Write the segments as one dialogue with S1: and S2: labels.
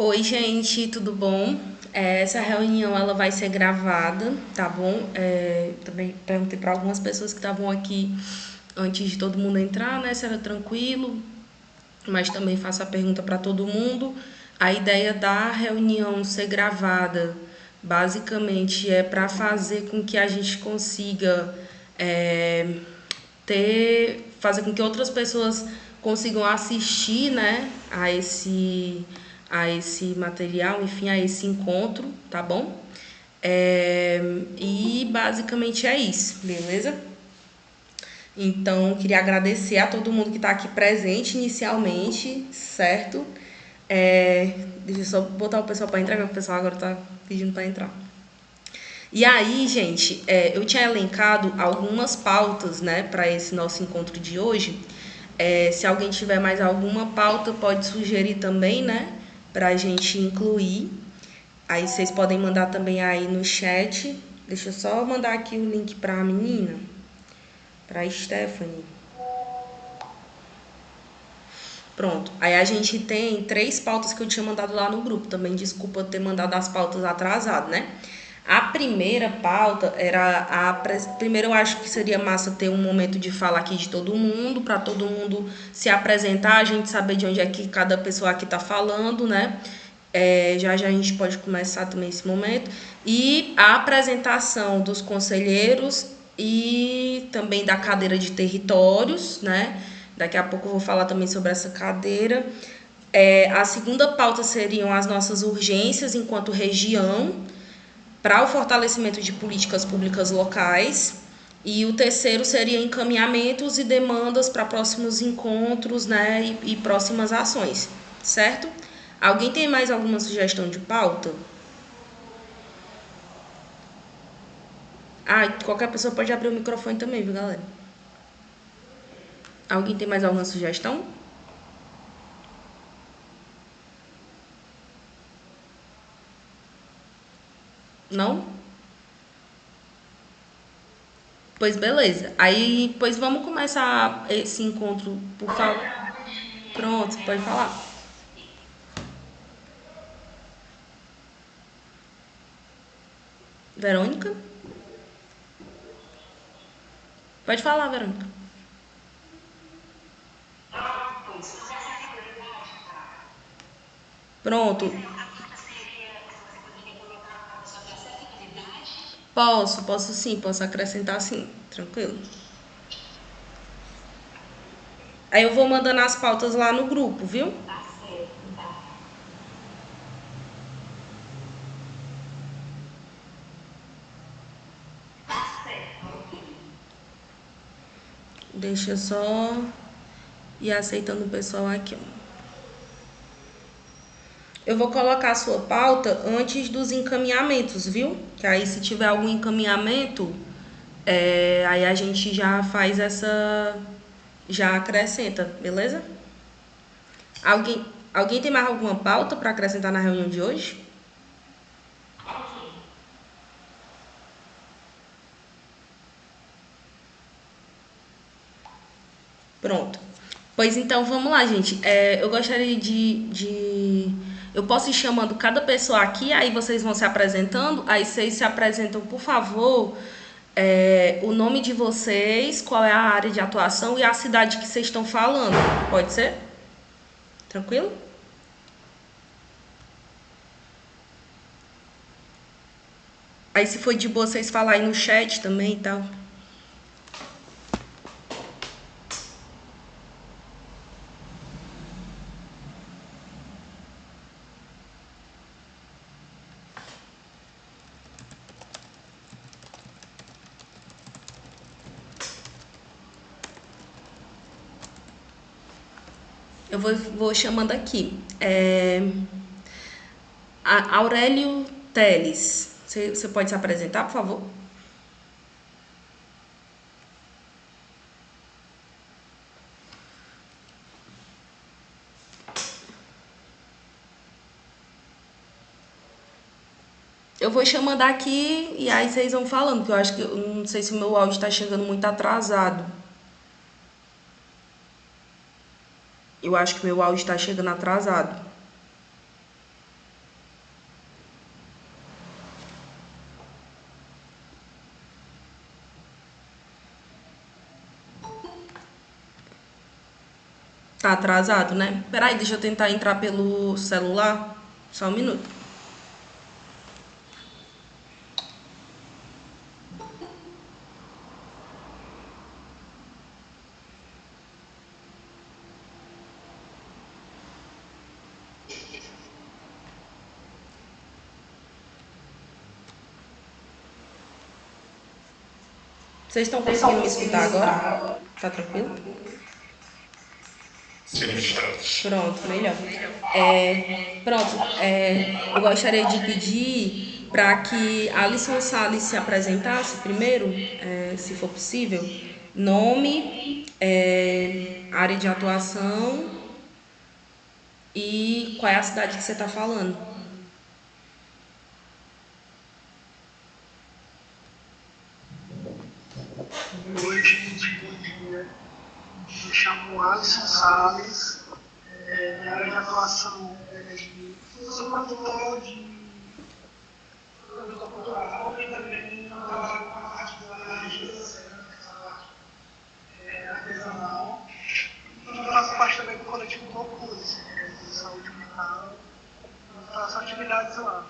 S1: Oi, gente, tudo bom? Essa reunião ela vai ser gravada, tá bom? Também perguntei para algumas pessoas que estavam aqui antes de todo mundo entrar, né? Se era tranquilo, mas também faço a pergunta para todo mundo. A ideia da reunião ser gravada, basicamente, é para fazer com que a gente consiga é, fazer com que outras pessoas consigam assistir, né, a esse material, enfim, a esse encontro, tá bom? E basicamente é isso, beleza? Então, queria agradecer a todo mundo que está aqui presente inicialmente, certo? Deixa eu só botar o pessoal para entrar, porque o pessoal agora está pedindo para entrar. E aí, gente, eu tinha elencado algumas pautas, né, para esse nosso encontro de hoje. Se alguém tiver mais alguma pauta, pode sugerir também, né, para a gente incluir. Aí vocês podem mandar também aí no chat. Deixa eu só mandar aqui o link para a menina, para a Stephanie. Pronto. Aí a gente tem 3 pautas que eu tinha mandado lá no grupo. Também desculpa ter mandado as pautas atrasado, né? A primeira pauta era primeiro eu acho que seria massa ter um momento de fala aqui de todo mundo, para todo mundo se apresentar, a gente saber de onde é que cada pessoa aqui tá falando, né? Já já a gente pode começar também esse momento. E a apresentação dos conselheiros e também da cadeira de territórios, né? Daqui a pouco eu vou falar também sobre essa cadeira. A segunda pauta seriam as nossas urgências enquanto região para o fortalecimento de políticas públicas locais. E o terceiro seria encaminhamentos e demandas para próximos encontros, né, e próximas ações, certo? Alguém tem mais alguma sugestão de pauta? Qualquer pessoa pode abrir o microfone também, viu, galera? Alguém tem mais alguma sugestão? Não? Pois beleza. Aí, pois vamos começar esse encontro, por favor. Pronto, pode falar. Verônica? Pode falar, Verônica. Pronto. Posso sim, posso acrescentar sim, tranquilo. Aí eu vou mandando as pautas lá no grupo, viu? Deixa eu só ir aceitando o pessoal aqui, ó. Eu vou colocar a sua pauta antes dos encaminhamentos, viu? Que aí se tiver algum encaminhamento, aí a gente já faz já acrescenta, beleza? Alguém tem mais alguma pauta para acrescentar na reunião de hoje? Pronto. Pois então vamos lá, gente. Eu gostaria eu posso ir chamando cada pessoa aqui, aí vocês vão se apresentando. Aí vocês se apresentam, por favor, o nome de vocês, qual é a área de atuação e a cidade que vocês estão falando. Pode ser? Tranquilo? Aí se for de boa, vocês falarem no chat também e tal. Eu vou chamando aqui. Aurélio Teles. Você pode se apresentar, por favor? Eu vou chamando aqui e aí vocês vão falando, que eu acho que eu não sei se o meu áudio está chegando muito atrasado. Eu acho que meu áudio está chegando atrasado. Tá atrasado, né? Peraí, deixa eu tentar entrar pelo celular. Só um minuto. Vocês estão conseguindo me escutar agora? Tá tranquilo?
S2: Sim, estamos.
S1: Pronto, melhor. Pronto, eu gostaria de pedir para que Alisson Salles se apresentasse primeiro, se for possível. Nome, área de atuação e qual é a cidade que você está falando.
S3: Oi, gente, bom dia. Me chamo Alisson Salles. Minha área de atuação é de. Eu sou produtor cultural e também trabalho com a parte da artesanal. E faço parte também do coletivo Procures, de saúde mental. E faço atividades lá.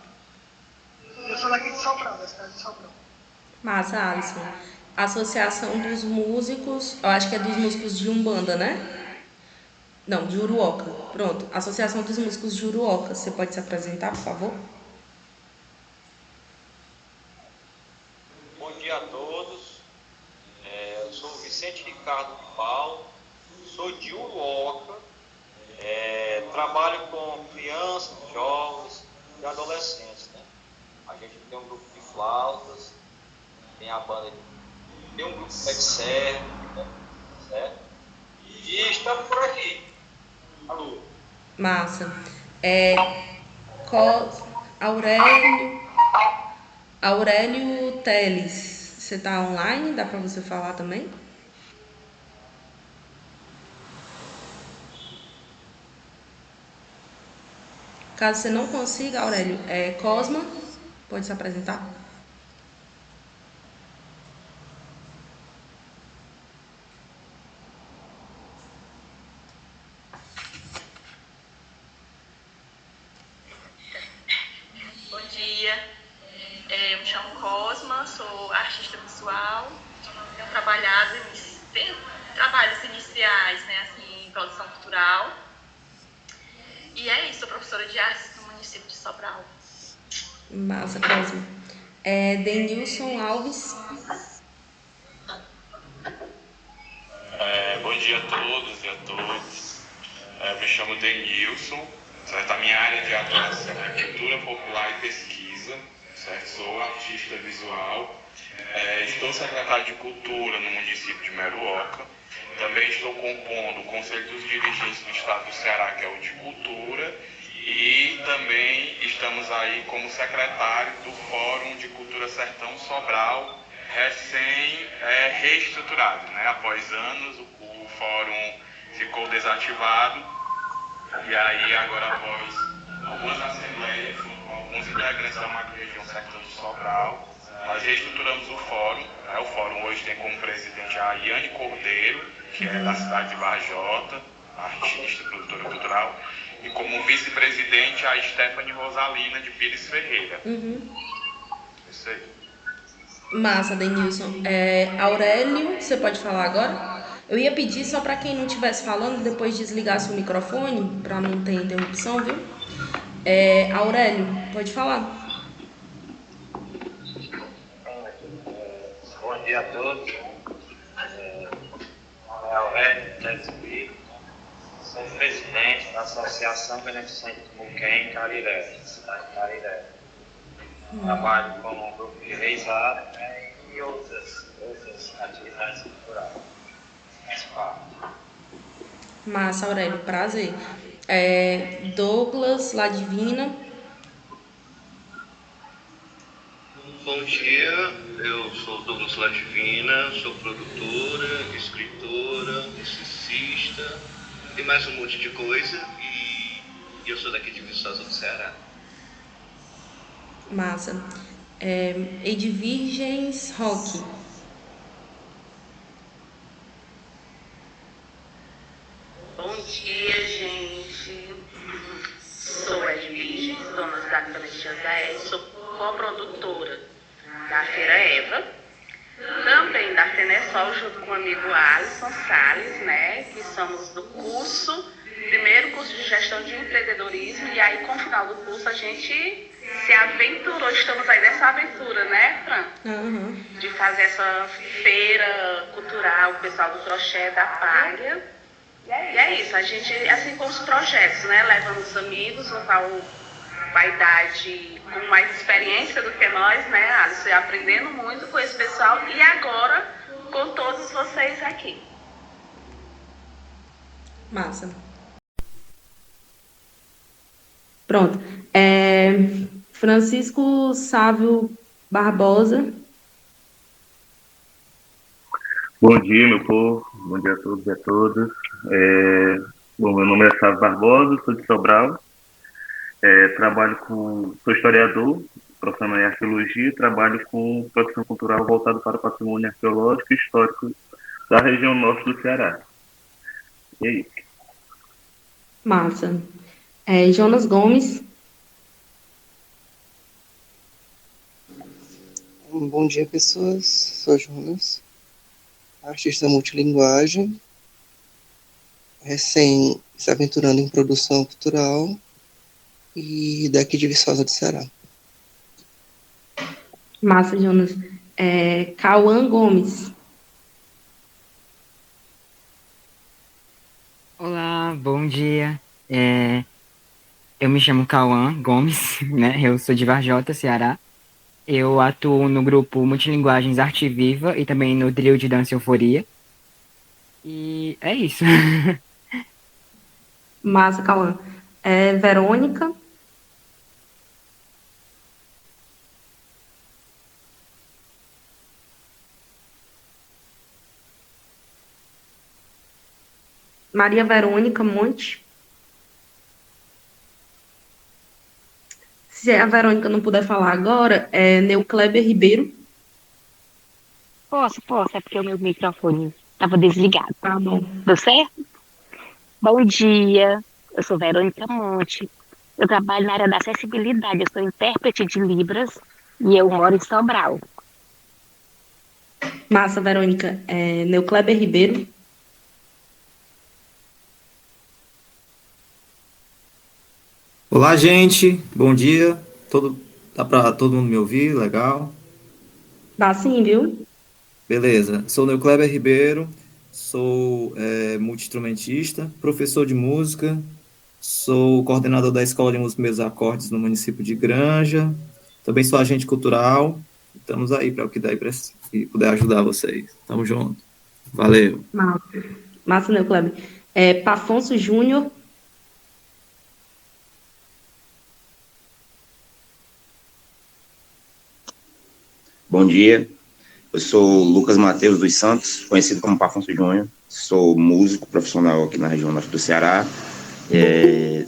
S3: Eu sou daqui de Sobral, da cidade de Sobral.
S1: Massa, Alisson. Associação dos Músicos, eu acho que é dos músicos de Umbanda, né? Não, de Uruoca. Pronto. Associação dos Músicos de Uruoca. Você pode se apresentar, por favor?
S4: Bom dia a todos. Eu sou Vicente Ricardo Paulo, sou de Uruoca, trabalho com crianças, jovens e adolescentes, né? A gente tem um grupo de flautas, tem a banda, tem um grupo de serve, né? Certo? E estamos por aqui. Alô?
S1: Massa. É, Co- Aurélio, Aurélio Teles. Você tá online? Dá pra você falar também? Caso você não consiga, Aurélio, Cosma, pode se apresentar?
S5: Bom dia, eu me chamo Cosma, sou artista visual, tenho trabalhos iniciais, né, assim, em produção cultural. E é isso, sou professora de artes no município de Sobral.
S1: Massa, Cosma. Denilson Alves.
S2: Bom dia a todos e a todas. Me chamo Denilson, certo? A minha área de atuação é cultura popular e pesquisa, certo? Sou artista visual. Estou secretário de Cultura no município de Meruoca. Também estou compondo o Conselho dos Dirigentes do Estado do Ceará, que é o de Cultura. E também estamos aí como secretário do Fórum de Cultura Sertão Sobral, reestruturado, né? Após anos o fórum ficou desativado e aí agora após algumas assembleias com alguns integrantes da macro-região Sertão de Sobral, nós reestruturamos o fórum, né? O fórum hoje tem como presidente a Iane Cordeiro, que é da cidade de Varjota, artista, produtora cultural, e como vice-presidente a Stephanie Rosalina de Pires Ferreira. Isso aí.
S1: Massa, Denilson. Aurélio, você pode falar agora? Eu ia pedir só para quem não estivesse falando, depois desligasse o microfone, para não ter interrupção, viu? Aurélio, pode falar.
S6: Bom dia a todos. Meu nome é Aurélio Teles Filho. Sou presidente da Associação Beneficente do Muquem, Cariré, cidade de Cariré. Trabalho com um grupo de reisado, né, e outras atividades culturais. Faz parte.
S1: Massa, Aurélio, prazer. Douglas Ladivina.
S7: Bom dia, eu sou Douglas Ladivina, sou produtora, escritora, musicista e mais um monte de coisa e eu sou daqui de Viçosa do Ceará.
S1: Massa. Edvirgens Rock.
S8: Bom dia. Valentina Zaed, sou coprodutora da Feira Eva, também da Fenesol, junto com o amigo Alisson Salles, né, que somos do primeiro curso de gestão de empreendedorismo, e aí com o final do curso a gente se aventurou, estamos aí nessa aventura, né, Fran?
S1: Uhum.
S8: De fazer essa feira cultural, o pessoal do crochê da Palha. E é isso, a gente, assim com os projetos, né, levando os amigos, o qual vai dar com mais experiência do que nós, né, Alisson, e aprendendo muito com esse pessoal, e agora com todos vocês aqui.
S1: Massa. Pronto. Francisco Sávio Barbosa.
S9: Bom dia, meu povo. Bom dia a todos e a todas. Bom, meu nome é Sávio Barbosa, sou de Sobral. Sou historiador, profissional em arqueologia, e trabalho com produção cultural voltada para o patrimônio arqueológico e histórico da região norte do Ceará. E é isso.
S1: Massa. Jonas Gomes.
S10: Bom dia, pessoas. Sou Jonas, artista multilinguagem, recém se aventurando em produção cultural e daqui de Viçosa do Ceará.
S1: Massa, Jonas. Cauã Gomes.
S11: Olá, bom dia. Eu me chamo Cauã Gomes, né? Eu sou de Varjota, Ceará. Eu atuo no grupo Multilinguagens Arte Viva e também no Trio de Dança Euforia. E é isso.
S1: Massa, Cauã. Verônica. Maria Verônica Monte. Se a Verônica não puder falar agora, Neucléber Ribeiro.
S12: Posso, é porque o meu microfone estava desligado.
S1: Tá bom.
S12: Deu certo? Bom dia, eu sou Verônica Monte, eu trabalho na área da acessibilidade, eu sou intérprete de Libras e eu moro em Sobral.
S1: Massa, Verônica. Neucléber Ribeiro.
S13: Olá, gente. Bom dia. Dá para todo mundo me ouvir? Legal.
S1: Dá sim, viu?
S13: Beleza. Sou Neucléber Ribeiro, sou multi-instrumentista, professor de música, sou coordenador da Escola de Música Meus Acordes no município de Granja, também sou agente cultural. Estamos aí para o que der e puder ajudar vocês. Tamo junto. Valeu.
S1: Massa, Neucléber. Pafonso Júnior.
S14: Bom dia, eu sou Lucas Mateus dos Santos, conhecido como Pafonso Júnior, sou músico profissional aqui na região norte do Ceará,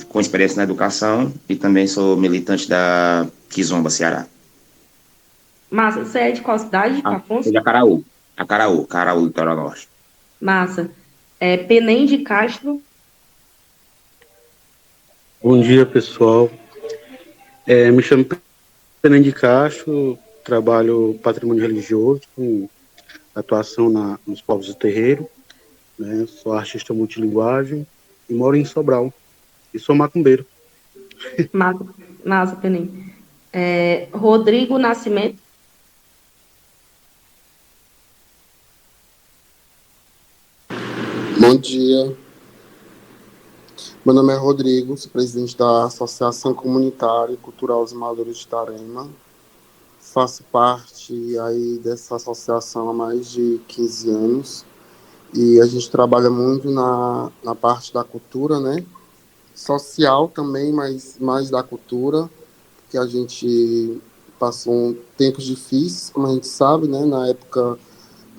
S14: com experiência na educação e também sou militante da Kizomba, Ceará.
S1: Massa, você é de qual cidade, Pafonso?
S14: De Acaraú, litoral norte.
S1: Massa. Penem de Castro.
S15: Bom dia, pessoal. Me chamo Penem de Castro, trabalho patrimônio religioso, com atuação nos povos do terreiro, né? Sou artista multilinguagem e moro em Sobral. E sou macumbeiro.
S1: Massa, Penem. Rodrigo Nascimento.
S16: Bom dia. Meu nome é Rodrigo, sou presidente da Associação Comunitária e Cultural Os Amadores de Tarema. Faço parte aí dessa associação há mais de 15 anos e a gente trabalha muito na parte da cultura, né? Social também, mas mais da cultura, porque a gente passou tempos difíceis, como a gente sabe, né? Na época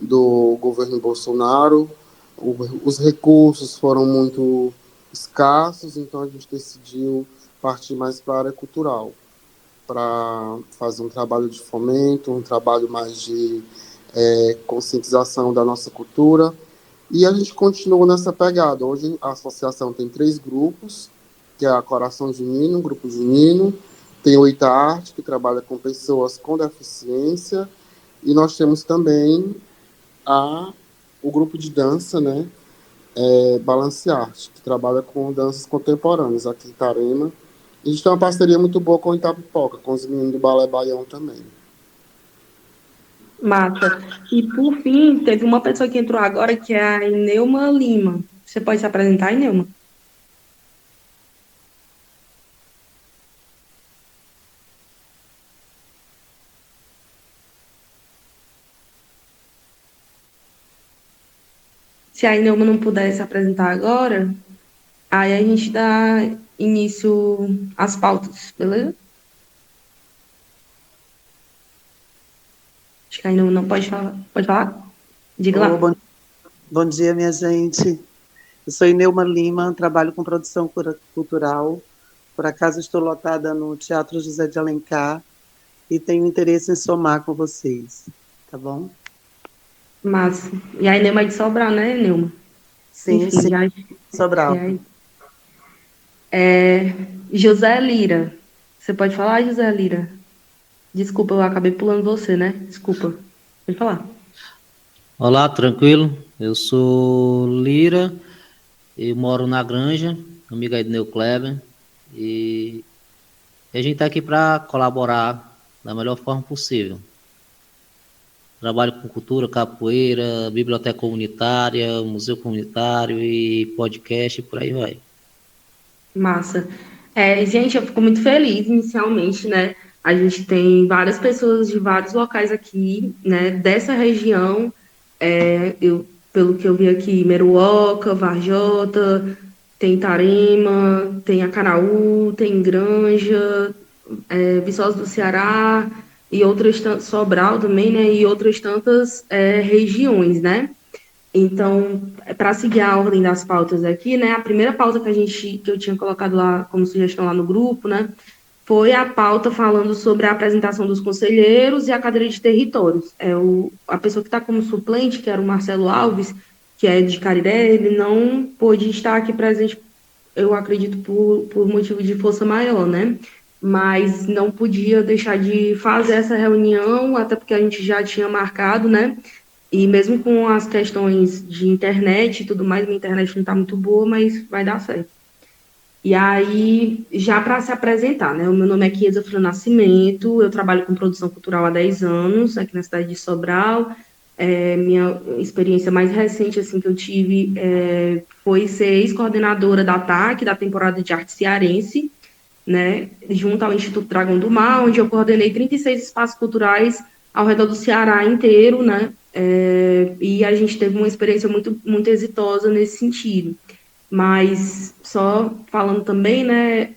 S16: do governo Bolsonaro, os recursos foram muito escassos, então a gente decidiu partir mais para a área cultural, para fazer um trabalho de fomento, um trabalho mais de conscientização da nossa cultura. E a gente continua nessa pegada. Hoje a associação tem 3 grupos, que é a Coração Junino, Grupo Junino, Tem o Itarte, que trabalha com pessoas com deficiência, e nós temos também o grupo de dança, né, Balancearte, que trabalha com danças contemporâneas aqui em Itarema. A gente tem uma parceria muito boa com o Itapipoca, com os meninos do Balé Baião também.
S1: Massa. E, por fim, teve uma pessoa que entrou agora, que é a Neuma Lima. Você pode se apresentar, Neuma? Se a Neuma não puder se apresentar agora, aí a gente dá início às pautas, beleza? Acho que a Neuma não pode falar. Pode falar? Diga lá.
S17: Bom dia, minha gente. Eu sou Neuma Lima, trabalho com produção cultural. Por acaso estou lotada no Teatro José de Alencar e tenho interesse em somar com vocês, tá bom?
S1: Massa. E aí, Neuma é de Sobral, né, Neuma?
S17: Sim,
S1: Enfim,
S17: sim.
S1: já...
S17: Sobral.
S1: José Lira. Você pode falar, José Lira? Desculpa, eu acabei pulando você, né? Desculpa. Pode falar.
S18: Olá, tranquilo? Eu sou Lira, eu moro na Granja, amiga aí do Neu Kleber, e a gente está aqui para colaborar da melhor forma possível. Trabalho com cultura, capoeira, biblioteca comunitária, museu comunitário e podcast, por aí vai.
S1: Massa. Gente, eu fico muito feliz inicialmente, né? A gente tem várias pessoas de vários locais aqui, né? Dessa região, pelo que eu vi aqui, Meruoca, Varjota, tem Itarema, tem Acaraú, tem Granja, Viçosa do Ceará, e outras Sobral também, né? E outras tantas regiões, né? Então, para seguir a ordem das pautas aqui, né? A primeira pauta que eu tinha colocado lá como sugestão lá no grupo, né? Foi a pauta falando sobre a apresentação dos conselheiros e a cadeira de territórios. A pessoa que está como suplente, que era o Marcelo Alves, que é de Cariré, ele não pôde estar aqui presente, eu acredito, por motivo de força maior, né? Mas não podia deixar de fazer essa reunião, até porque a gente já tinha marcado, né? E mesmo com as questões de internet e tudo mais, minha internet não está muito boa, mas vai dar certo. E aí, já para se apresentar, né? O meu nome é Chiesa Fran Nascimento, eu trabalho com produção cultural há 10 anos, aqui na cidade de Sobral. Minha experiência mais recente, assim, que eu tive foi ser ex-coordenadora da TAC, da temporada de arte cearense, né? Junto ao Instituto Dragão do Mar, onde eu coordenei 36 espaços culturais ao redor do Ceará inteiro, né? E a gente teve uma experiência muito, muito exitosa nesse sentido. Mas, só falando também, né,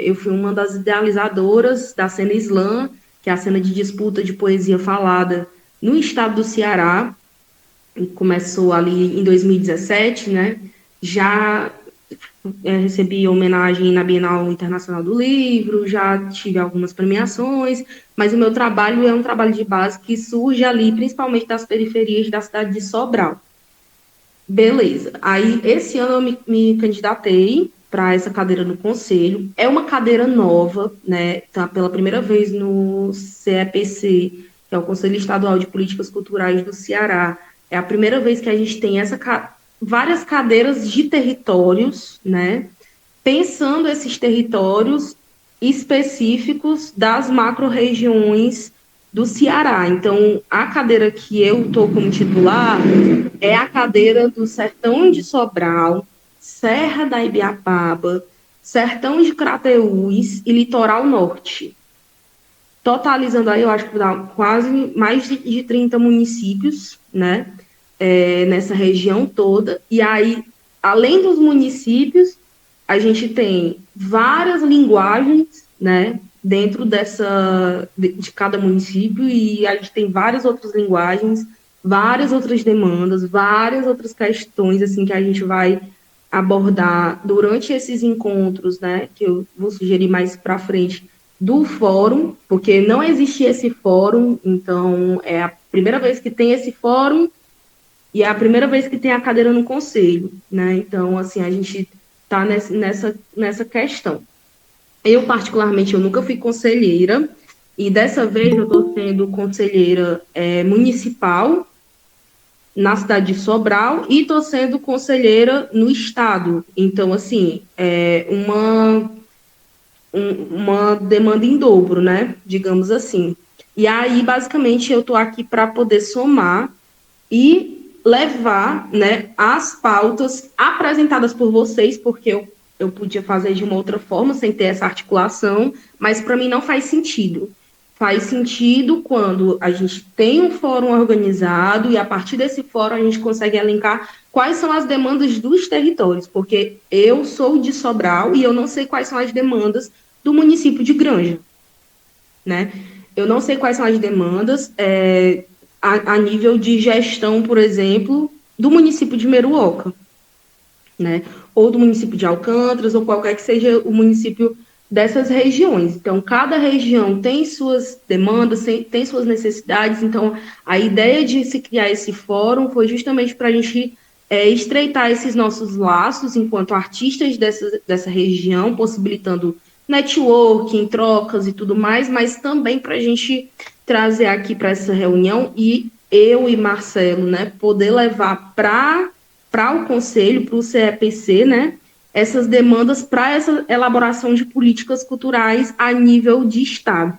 S1: eu fui uma das idealizadoras da cena slam, que é a cena de disputa de poesia falada no estado do Ceará, e começou ali em 2017, né, já recebi homenagem na Bienal Internacional do Livro, já tive algumas premiações, mas o meu trabalho é um trabalho de base que surge ali, principalmente das periferias da cidade de Sobral. Beleza. Aí, esse ano eu me candidatei para essa cadeira no Conselho. É uma cadeira nova, né? Tá pela primeira vez no CEPC, que é o Conselho Estadual de Políticas Culturais do Ceará. É a primeira vez que a gente tem várias cadeiras de territórios, né? Pensando esses territórios específicos das macro-regiões do Ceará. Então, a cadeira que eu estou como titular é a cadeira do Sertão de Sobral, Serra da Ibiapaba, Sertão de Crateús e Litoral Norte. Totalizando aí, eu acho que dá quase mais de 30 municípios, né, nessa região toda. E aí, além dos municípios, a gente tem várias linguagens, né, dentro de cada município, e a gente tem várias outras linguagens, várias outras demandas, várias outras questões, assim, que a gente vai abordar durante esses encontros, né, que eu vou sugerir mais para frente, do fórum, porque não existia esse fórum, então é a primeira vez que tem esse fórum e é a primeira vez que tem a cadeira no conselho, né, então, assim, a gente está nessa questão. Eu, particularmente, eu nunca fui conselheira, e dessa vez eu estou sendo conselheira municipal na cidade de Sobral e estou sendo conselheira no estado. Então, assim, é uma demanda em dobro, né? Digamos assim. E aí, basicamente, eu estou aqui para poder somar e levar, né, as pautas apresentadas por vocês, porque eu podia fazer de uma outra forma, sem ter essa articulação, mas para mim não faz sentido. Faz sentido quando a gente tem um fórum organizado e a partir desse fórum a gente consegue elencar quais são as demandas dos territórios, porque eu sou de Sobral e eu não sei quais são as demandas do município de Granja, né? Eu não sei quais são as demandas a nível de gestão, por exemplo, do município de Meruoca, né? Ou do município de Alcântaras, ou qualquer que seja o município dessas regiões. Então, cada região tem suas demandas, tem suas necessidades. Então, a ideia de se criar esse fórum foi justamente para a gente estreitar esses nossos laços enquanto artistas dessa região, possibilitando networking, trocas e tudo mais, mas também para a gente trazer aqui para essa reunião e eu e Marcelo, né, poder levar para o Conselho, para o CEPC, né, essas demandas para essa elaboração de políticas culturais a nível de Estado,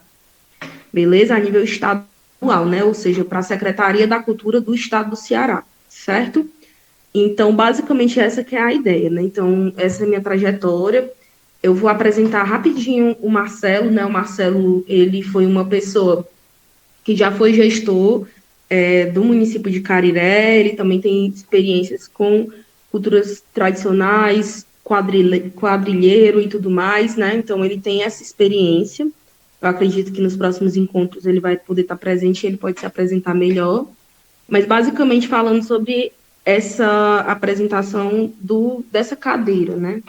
S1: beleza? A nível estadual, né, ou seja, para a Secretaria da Cultura do Estado do Ceará, certo? Então, basicamente, essa que é a ideia, né? Então, essa é a minha trajetória. Eu vou apresentar rapidinho o Marcelo, né? O Marcelo, ele foi uma pessoa que já foi gestor do município de Cariré, ele também tem experiências com culturas tradicionais, quadrilheiro e tudo mais, né? Então, ele tem essa experiência. Eu acredito que nos próximos encontros ele vai poder estar presente e ele pode se apresentar melhor. Mas, basicamente, falando sobre essa apresentação dessa cadeira, né?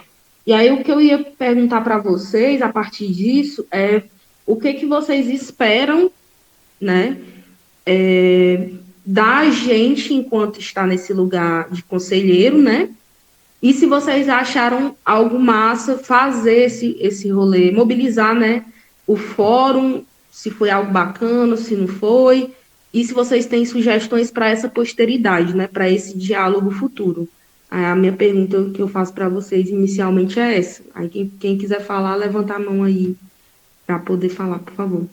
S1: E aí, o que eu ia perguntar para vocês, a partir disso, é o que vocês esperam, né, da gente enquanto está nesse lugar de conselheiro, né? E se vocês acharam algo massa fazer esse rolê, mobilizar, né, o fórum, se foi algo bacana, se não foi, e se vocês têm sugestões para essa posteridade, né, para esse diálogo futuro. A minha pergunta que eu faço para vocês inicialmente é essa. Aí quem quiser falar, levanta a mão aí para poder falar, por favor.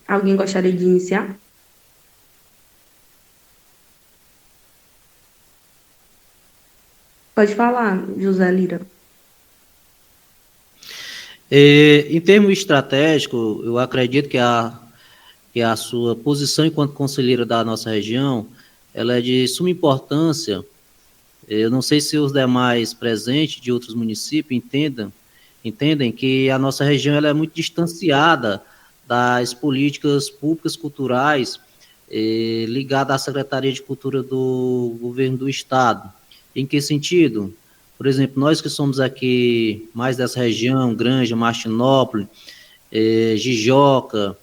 S1: Alguém gostaria de iniciar? Pode falar, José Lira.
S18: Em termos estratégicos, eu acredito que a sua posição enquanto conselheira da nossa região, ela é de suma importância. Eu não sei se os demais presentes de outros municípios entendem que a nossa região ela é muito distanciada das políticas públicas culturais ligadas à Secretaria de Cultura do Governo do Estado. Em que sentido? Por exemplo, nós que somos aqui mais dessa região, Granja, Martinópolis, Jijoca,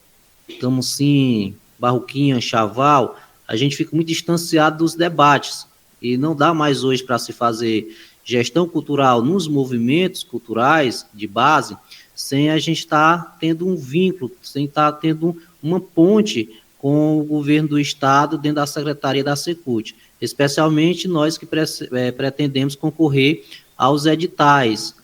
S18: Camusim, Barroquinha, Chaval, a gente fica muito distanciado dos debates e não dá mais hoje para se fazer gestão cultural nos movimentos culturais de base sem a gente estar tendo um vínculo, sem estar tendo uma ponte com o governo do Estado dentro da Secretaria da Secult, especialmente nós que pretendemos concorrer aos editais,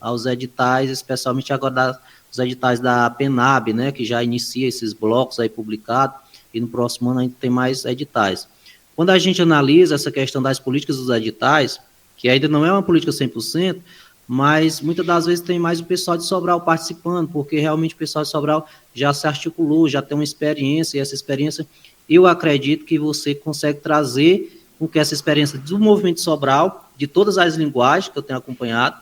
S18: especialmente agora os editais da PENAB, né, que já inicia esses blocos aí publicados, e no próximo ano a gente tem mais editais. Quando a gente analisa essa questão das políticas dos editais, que ainda não é uma política 100%, mas muitas das vezes tem mais o pessoal de Sobral participando, porque realmente o pessoal de Sobral já se articulou, já tem uma experiência, e essa experiência, eu acredito que você consegue trazer com que essa experiência do movimento de Sobral, de todas as linguagens que eu tenho acompanhado,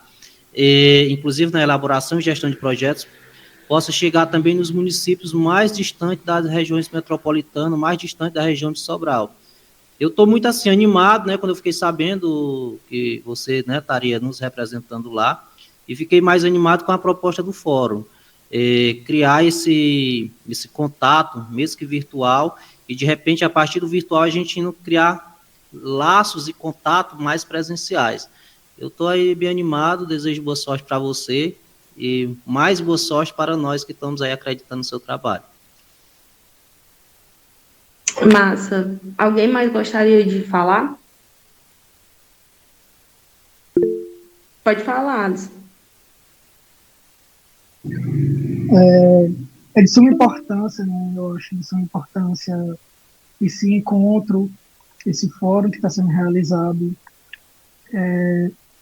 S18: inclusive na elaboração e gestão de projetos, possa chegar também nos municípios mais distantes das regiões metropolitanas, mais distantes da região de Sobral. Eu estou muito assim animado, né, quando eu fiquei sabendo que você, né, estaria nos representando lá, e fiquei mais animado com a proposta do fórum. criar esse contato, mesmo que virtual, e de repente, a partir do virtual, a gente indo criar laços e contato mais presenciais. Eu estou aí bem animado, desejo boa sorte para você e mais boa sorte para nós que estamos aí acreditando no seu trabalho.
S1: Massa. Alguém mais gostaria de falar? Pode falar, Alisson.
S3: É de suma importância, né? Eu acho de suma importância esse encontro, esse fórum que está sendo realizado.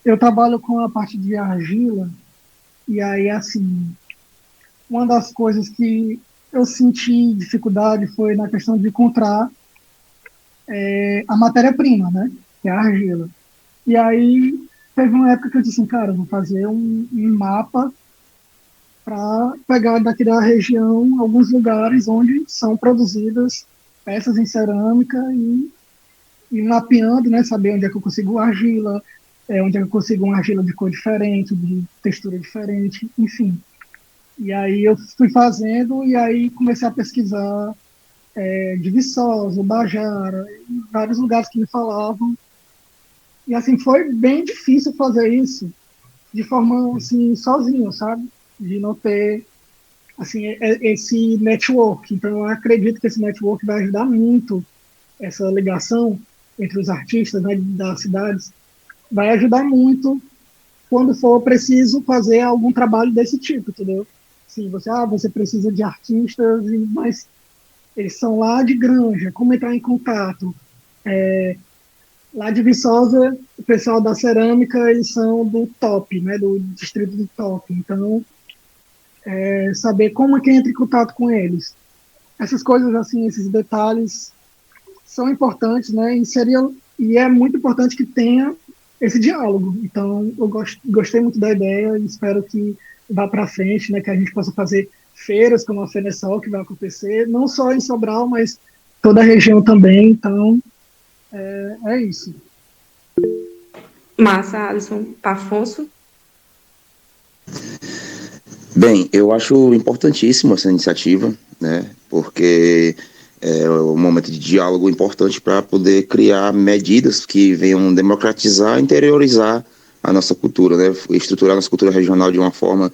S3: Eu trabalho com a parte de argila, e aí, assim, uma das coisas que eu senti dificuldade foi na questão de encontrar a matéria-prima, né? Que é a argila. E aí, teve uma época que eu disse assim, cara, eu vou fazer um mapa para pegar daqui da região alguns lugares onde são produzidas peças em cerâmica e mapeando, né, saber onde é que eu consigo argila, onde é que eu consigo uma argila de cor diferente, de textura diferente, enfim. E aí eu fui fazendo e aí comecei a pesquisar de Viçosa, Ubajara, vários lugares que me falavam. E assim, foi bem difícil fazer isso de forma assim, sozinho, sabe? De não ter assim, esse network. Então, eu acredito que esse network vai ajudar muito essa ligação entre os artistas, né, das cidades. Vai ajudar muito quando for preciso fazer algum trabalho desse tipo, entendeu? Sim, você precisa de artistas, mas eles são lá de Granja, como entrar em contato? Lá de Viçosa, o pessoal da cerâmica, eles são do top, né, do distrito do top. Então, saber como é que entra em contato com eles. Essas coisas, assim, esses detalhes são importantes, né, e é muito importante que tenha esse diálogo. Então, eu gostei muito da ideia e espero que vá para frente, né, que a gente possa fazer feiras como a Fenesol, que vai acontecer, não só em Sobral, mas toda a região também. Então, é isso.
S1: Massa, Alisson. Afonso?
S14: Bem, eu acho importantíssimo essa iniciativa, né, porque é um momento de diálogo importante para poder criar medidas que venham democratizar, interiorizar a nossa cultura, né, estruturar a nossa cultura regional de uma forma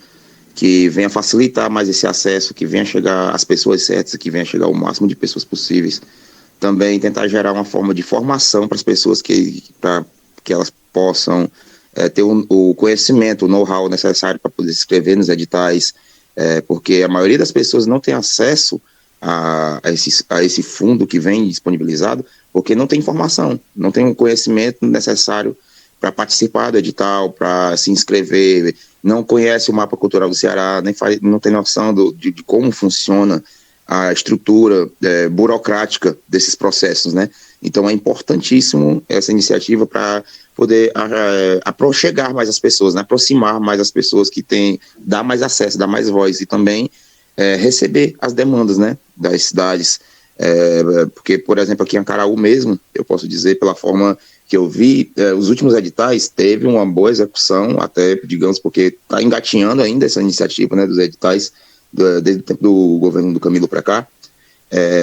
S14: que venha facilitar mais esse acesso, que venha chegar às pessoas certas, que venha chegar ao máximo de pessoas possíveis. Também tentar gerar uma forma de formação para as pessoas para que elas possam ter o conhecimento, o know-how necessário para poder se inscrever nos editais, porque a maioria das pessoas não tem acesso a esse fundo que vem disponibilizado, porque não tem informação, não tem o conhecimento necessário para participar do edital, para se inscrever, não conhece o mapa cultural do Ceará, não tem noção de como funciona a estrutura burocrática desses processos, né? Então é importantíssimo essa iniciativa para poder chegar mais as pessoas, né? Aproximar mais as pessoas dar mais acesso, dar mais voz e também receber as demandas, né, das cidades, porque, por exemplo, aqui em Acaraú mesmo, eu posso dizer pela forma que eu vi, os últimos editais teve uma boa execução, até, digamos, porque está engatinhando ainda essa iniciativa, né, dos editais, desde o tempo do governo do Camilo para cá,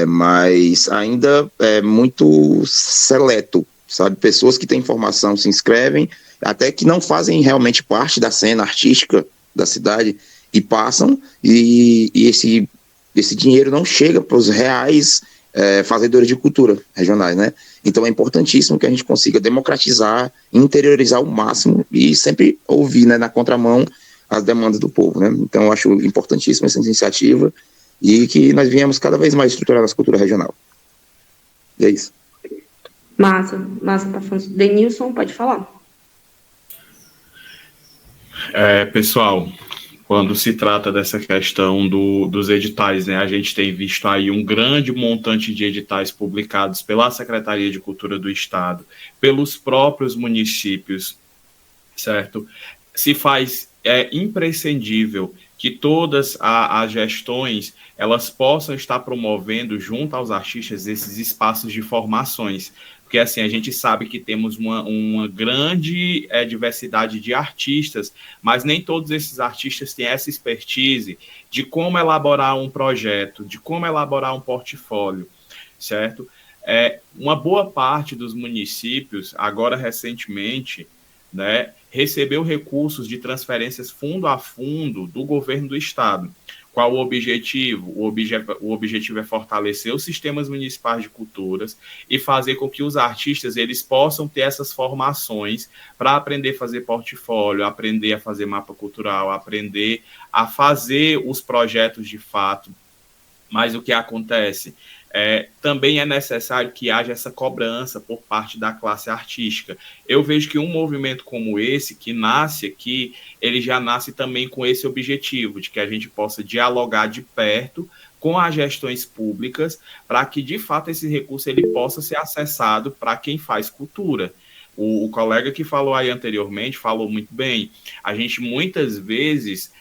S14: mas ainda é muito seleto, sabe? Pessoas que têm informação se inscrevem, até que não fazem realmente parte da cena artística da cidade, e passam, e esse dinheiro não chega para os reais fazedores de cultura regionais, né? Então é importantíssimo que a gente consiga democratizar, interiorizar ao máximo e sempre ouvir, né, na contramão as demandas do povo, né? Então eu acho importantíssima essa iniciativa e que nós viemos cada vez mais estruturar nossa cultura regional. E é isso.
S1: Massa, Afonso. Denilson, pode falar.
S2: Pessoal, quando se trata dessa questão dos editais, né, a gente tem visto aí um grande montante de editais publicados pela Secretaria de Cultura do Estado, pelos próprios municípios, certo? É imprescindível que todas as gestões elas possam estar promovendo junto aos artistas esses espaços de formações, porque assim a gente sabe que temos uma grande diversidade de artistas, mas nem todos esses artistas têm essa expertise de como elaborar um projeto, de como elaborar um portfólio, certo? Uma boa parte dos municípios, agora recentemente, né, recebeu recursos de transferências fundo a fundo do governo do estado. Qual o objetivo? O objetivo é fortalecer os sistemas municipais de culturas e fazer com que os artistas eles possam ter essas formações para aprender a fazer portfólio, aprender a fazer mapa cultural, aprender a fazer os projetos de fato. Mas o que acontece? Também é necessário que haja essa cobrança por parte da classe artística. Eu vejo que um movimento como esse, que nasce aqui, ele já nasce também com esse objetivo, de que a gente possa dialogar de perto com as gestões públicas, para que, de fato, esse recurso ele possa ser acessado para quem faz cultura. O colega que falou aí anteriormente falou muito bem. A gente, muitas vezes,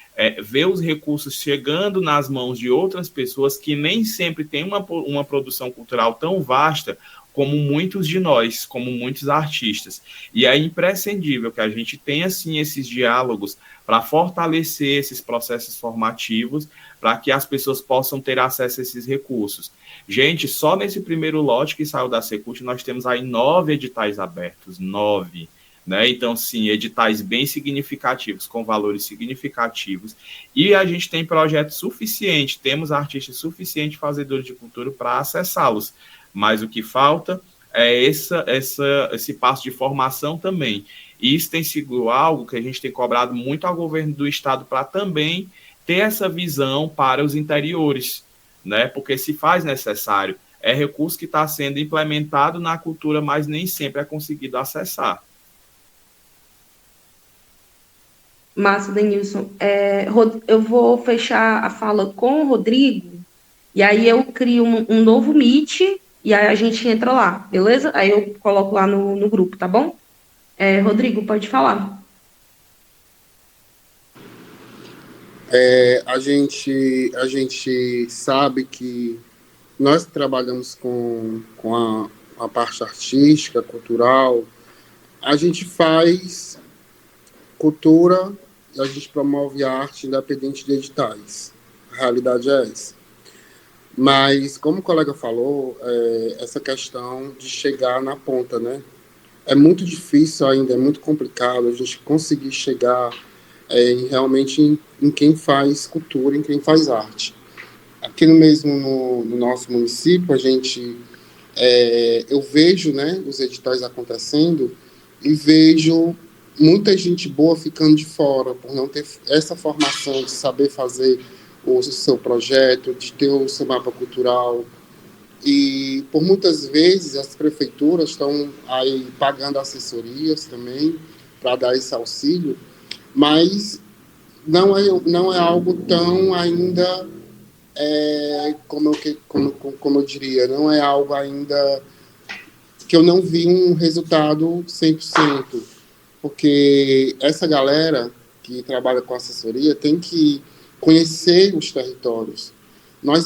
S2: ver os recursos chegando nas mãos de outras pessoas que nem sempre têm uma produção cultural tão vasta como muitos de nós, como muitos artistas. E é imprescindível que a gente tenha, sim, esses diálogos para fortalecer esses processos formativos, para que as pessoas possam ter acesso a esses recursos. Gente, só nesse primeiro lote que saiu da Secult, nós temos aí 9 editais abertos, 9. Né? Então, sim, editais bem significativos, com valores significativos, e a gente tem projetos suficientes, temos artistas suficientes fazedores de cultura para acessá-los, mas o que falta é esse passo de formação também, e isso tem sido algo que a gente tem cobrado muito ao governo do estado para também ter essa visão para os interiores, né? Porque se faz necessário, é recurso que está sendo implementado na cultura, mas nem sempre é conseguido acessar.
S1: Massa, Denilson. Eu vou fechar a fala com o Rodrigo, e aí eu crio um novo Meet, e aí a gente entra lá, beleza? Aí eu coloco lá no grupo, tá bom? Rodrigo, pode falar.
S16: A gente sabe que nós trabalhamos com a parte artística, cultural, a gente faz cultura e a gente promove arte independente de editais. A realidade é essa. Mas, como o colega falou, essa questão de chegar na ponta, né? É muito difícil ainda, é muito complicado a gente conseguir chegar realmente em quem faz cultura, em quem faz arte. Aqui no nosso município, eu vejo, né, os editais acontecendo e vejo muita gente boa ficando de fora, por não ter essa formação de saber fazer o seu projeto, de ter o seu mapa cultural. E, por muitas vezes, as prefeituras estão aí pagando assessorias também para dar esse auxílio, mas não é algo tão ainda, como eu diria, não é algo ainda que eu não vi um resultado 100%. Porque essa galera que trabalha com assessoria tem que conhecer os territórios. Nós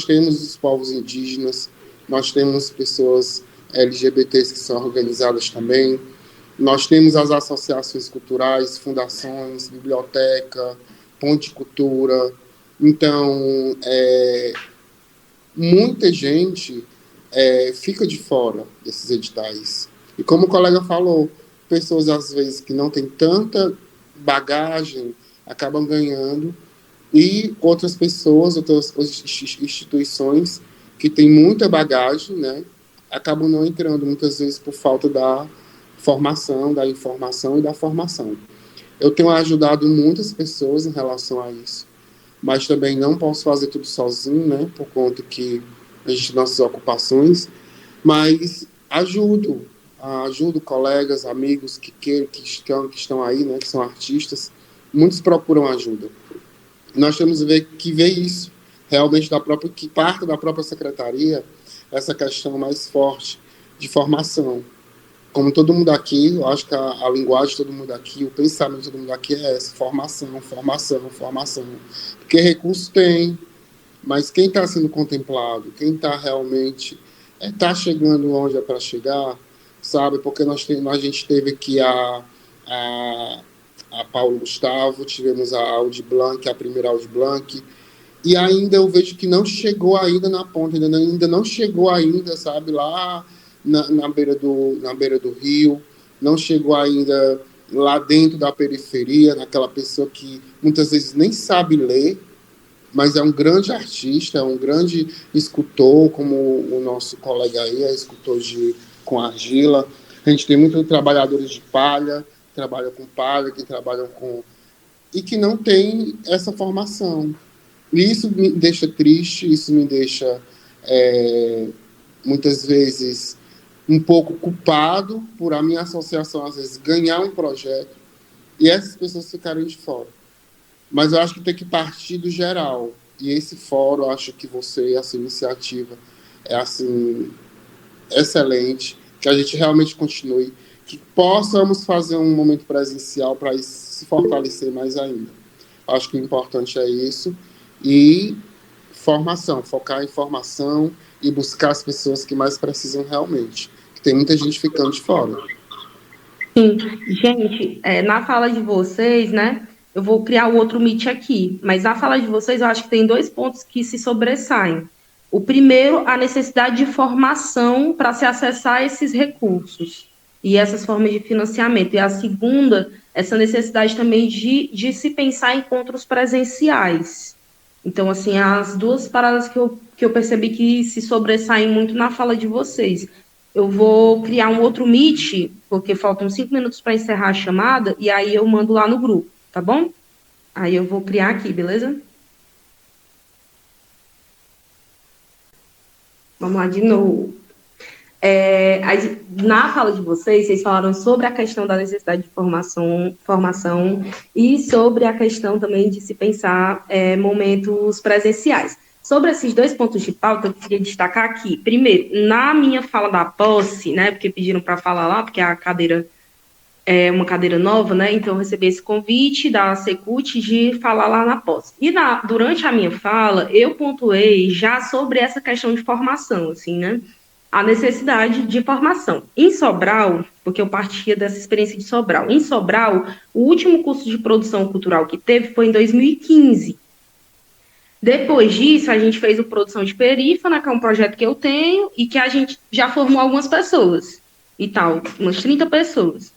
S16: temos os povos indígenas, nós temos pessoas LGBTs que são organizadas também, nós temos as associações culturais, fundações, biblioteca, ponte de cultura. Então, muita gente fica de fora desses editais. E como o colega falou, pessoas, às vezes, que não têm tanta bagagem, acabam ganhando, e outras pessoas, outras instituições que têm muita bagagem, né, acabam não entrando, muitas vezes, por falta da formação, da informação e da formação. Eu tenho ajudado muitas pessoas em relação a isso, mas também não posso fazer tudo sozinho, né, por conta que a gente tem nossas ocupações, mas ajudo colegas, amigos que estão aí, né, que são artistas, muitos procuram ajuda. Nós temos que ver isso realmente que parte da própria secretaria, essa questão mais forte de formação. como todo mundo aqui, eu acho que a linguagem de todo mundo aqui, o pensamento de todo mundo aqui é essa, formação, formação, formação. Porque recurso tem, mas quem está sendo contemplado, quem está realmente está chegando onde é para chegar, sabe? Porque a gente teve aqui a Paulo Gustavo, tivemos a Audi Blanc, a primeira Audi Blanc, e ainda eu vejo que não chegou ainda na ponta, ainda não chegou ainda, sabe, lá na beira do rio, não chegou ainda lá dentro da periferia, naquela pessoa que muitas vezes nem sabe ler, mas é um grande artista, é um grande escultor, como o nosso colega aí, é escultor com argila. A gente tem muitos trabalhadores de palha, que trabalham com palha, que trabalham com... e que não tem essa formação. E isso me deixa triste, isso me deixa, muitas vezes, um pouco culpado por a minha associação, às vezes, ganhar um projeto e essas pessoas ficarem de fora. Mas eu acho que tem que partir do geral. E esse fórum, eu acho que você, essa iniciativa, é, assim, excelente, que a gente realmente continue, que possamos fazer um momento presencial para se fortalecer mais ainda. Acho que o importante é isso. E formação, focar em formação e buscar as pessoas que mais precisam realmente. Tem muita gente ficando de fora.
S1: Sim, gente, na fala de vocês, né, eu vou criar o outro Meet aqui, mas na fala de vocês eu acho que tem 2 pontos que se sobressaem. O primeiro, a necessidade de formação para se acessar esses recursos e essas formas de financiamento. E a segunda, essa necessidade também de se pensar em encontros presenciais. Então, assim, as 2 paradas que eu percebi que se sobressaem muito na fala de vocês. Eu vou criar um outro Meet, porque faltam 5 minutos para encerrar a chamada, e aí eu mando lá no grupo, tá bom? Aí eu vou criar aqui, beleza? Vamos lá de novo. Na fala de vocês falaram sobre a questão da necessidade de formação e sobre a questão também de se pensar momentos presenciais. Sobre esses 2 pontos de pauta, eu queria destacar aqui. Primeiro, na minha fala da posse, né, porque pediram para falar lá, porque a cadeira é uma cadeira nova, né, então eu recebi esse convite da Secult de falar lá na posse. E durante a minha fala, eu pontuei já sobre essa questão de formação, assim, né, a necessidade de formação. Em Sobral, porque eu partia dessa experiência de Sobral, em Sobral, o último curso de produção cultural que teve foi em 2015. Depois disso, a gente fez o Produção de Perífona, que é um projeto que eu tenho, e que a gente já formou algumas pessoas, e tal, umas 30 pessoas,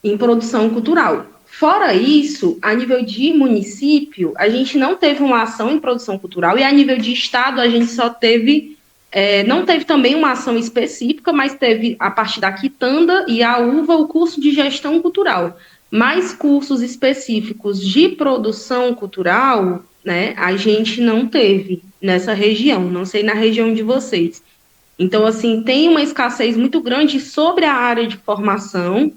S1: em produção cultural. Fora isso, a nível de município, a gente não teve uma ação em produção cultural, e a nível de estado, a gente só teve, não teve também uma ação específica, mas teve, a partir da Quitanda e a UVA, o curso de gestão cultural. Mais cursos específicos de produção cultural, né, a gente não teve nessa região, não sei na região de vocês. Então, assim, tem uma escassez muito grande sobre a área de formação,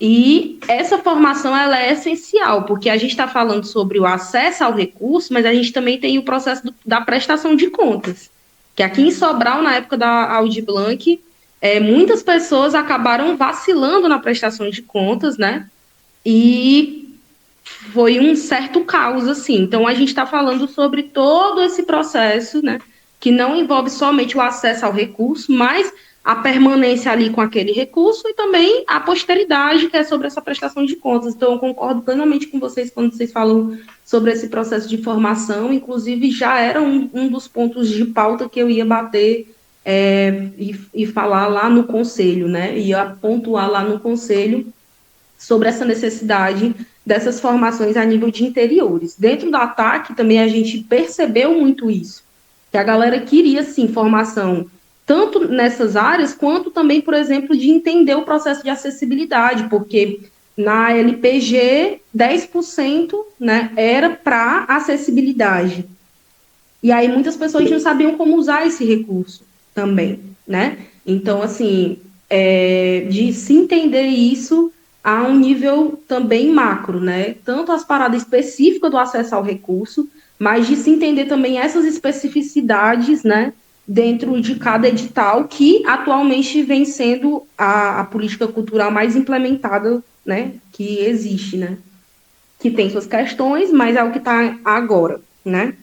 S1: e essa formação ela é essencial, porque a gente está falando sobre o acesso ao recurso, mas a gente também tem o processo da prestação de contas, que aqui em Sobral, na época da Audi Blanc, muitas pessoas acabaram vacilando na prestação de contas, né, e foi um certo caos, assim. Então, a gente está falando sobre todo esse processo, né, que não envolve somente o acesso ao recurso, mas a permanência ali com aquele recurso e também a posteridade, que é sobre essa prestação de contas. Então, eu concordo plenamente com vocês quando vocês falam sobre esse processo de formação. Inclusive, já era um dos pontos de pauta que eu ia bater e falar lá no conselho, né, ia pontuar lá no conselho sobre essa necessidade dessas formações a nível de interiores. Dentro do ataque também a gente percebeu muito isso, que a galera queria, sim, formação tanto nessas áreas, quanto também, por exemplo, de entender o processo de acessibilidade, porque na LPG, 10%, né, era para acessibilidade. E aí muitas pessoas não sabiam como usar esse recurso também, né? Então, assim, de se entender isso a um nível também macro, né? Tanto as paradas específicas do acesso ao recurso, mas de se entender também essas especificidades, né, dentro de cada edital, que atualmente vem sendo a política cultural mais implementada, né, que existe, né, que tem suas questões, mas é o que está agora, né.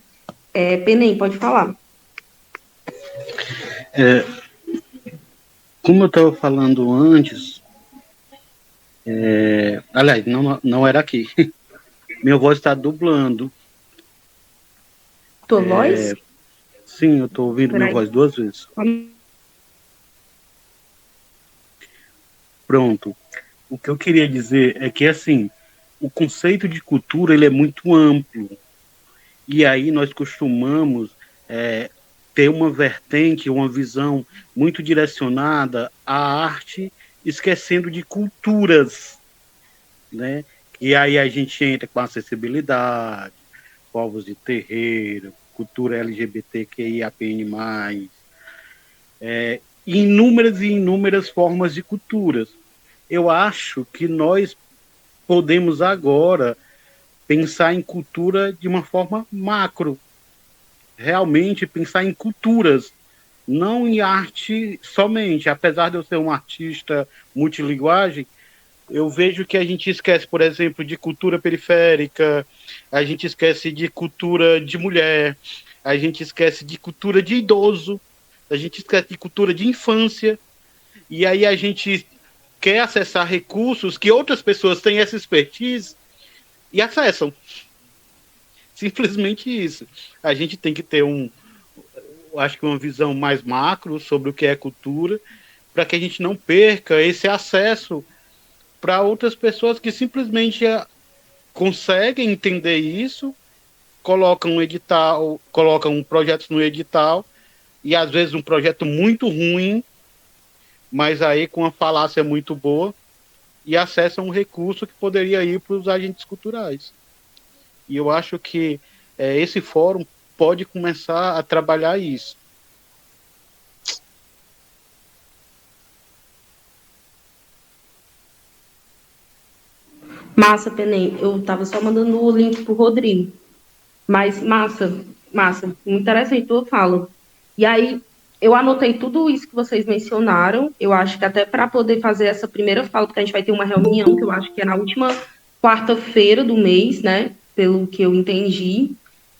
S1: Penem, pode falar.
S15: Como eu estava falando antes, aliás, não era aqui. Minha voz está dublando.
S1: Tua voz?
S15: Sim, eu estou ouvindo minha voz 2 vezes. Pronto. O que eu queria dizer é que, assim, o conceito de cultura ele é muito amplo. E aí nós costumamos ter uma vertente, uma visão muito direcionada à arte, esquecendo de culturas, né? E aí a gente entra com acessibilidade, povos de terreiro, cultura LGBTQIAPN+, inúmeras e inúmeras formas de culturas. Eu acho que nós podemos agora pensar em cultura de uma forma macro, realmente pensar em culturas, não em arte somente. Apesar de eu ser um artista multilinguagem, eu vejo que a gente esquece, por exemplo, de cultura periférica, a gente esquece de cultura de mulher, a gente esquece de cultura de idoso, a gente esquece de cultura de infância, e aí a gente quer acessar recursos que outras pessoas têm essa expertise e acessam. Simplesmente isso. A gente tem que ter acho que uma visão mais macro sobre o que é cultura, para que a gente não perca esse acesso para outras pessoas que simplesmente conseguem entender isso, colocam projetos no edital, e às vezes um projeto muito ruim, mas aí com uma falácia muito boa, e acessam um recurso que poderia ir para os agentes culturais. E eu acho que esse fórum pode começar a trabalhar isso.
S1: Massa, Penem. Eu estava só mandando o link pro Rodrigo. Mas massa. Me interessante tua fala. E aí, eu anotei tudo isso que vocês mencionaram. Eu acho que até para poder fazer essa primeira fala, porque a gente vai ter uma reunião, que eu acho que é na última quarta-feira do mês, né? Pelo que eu entendi.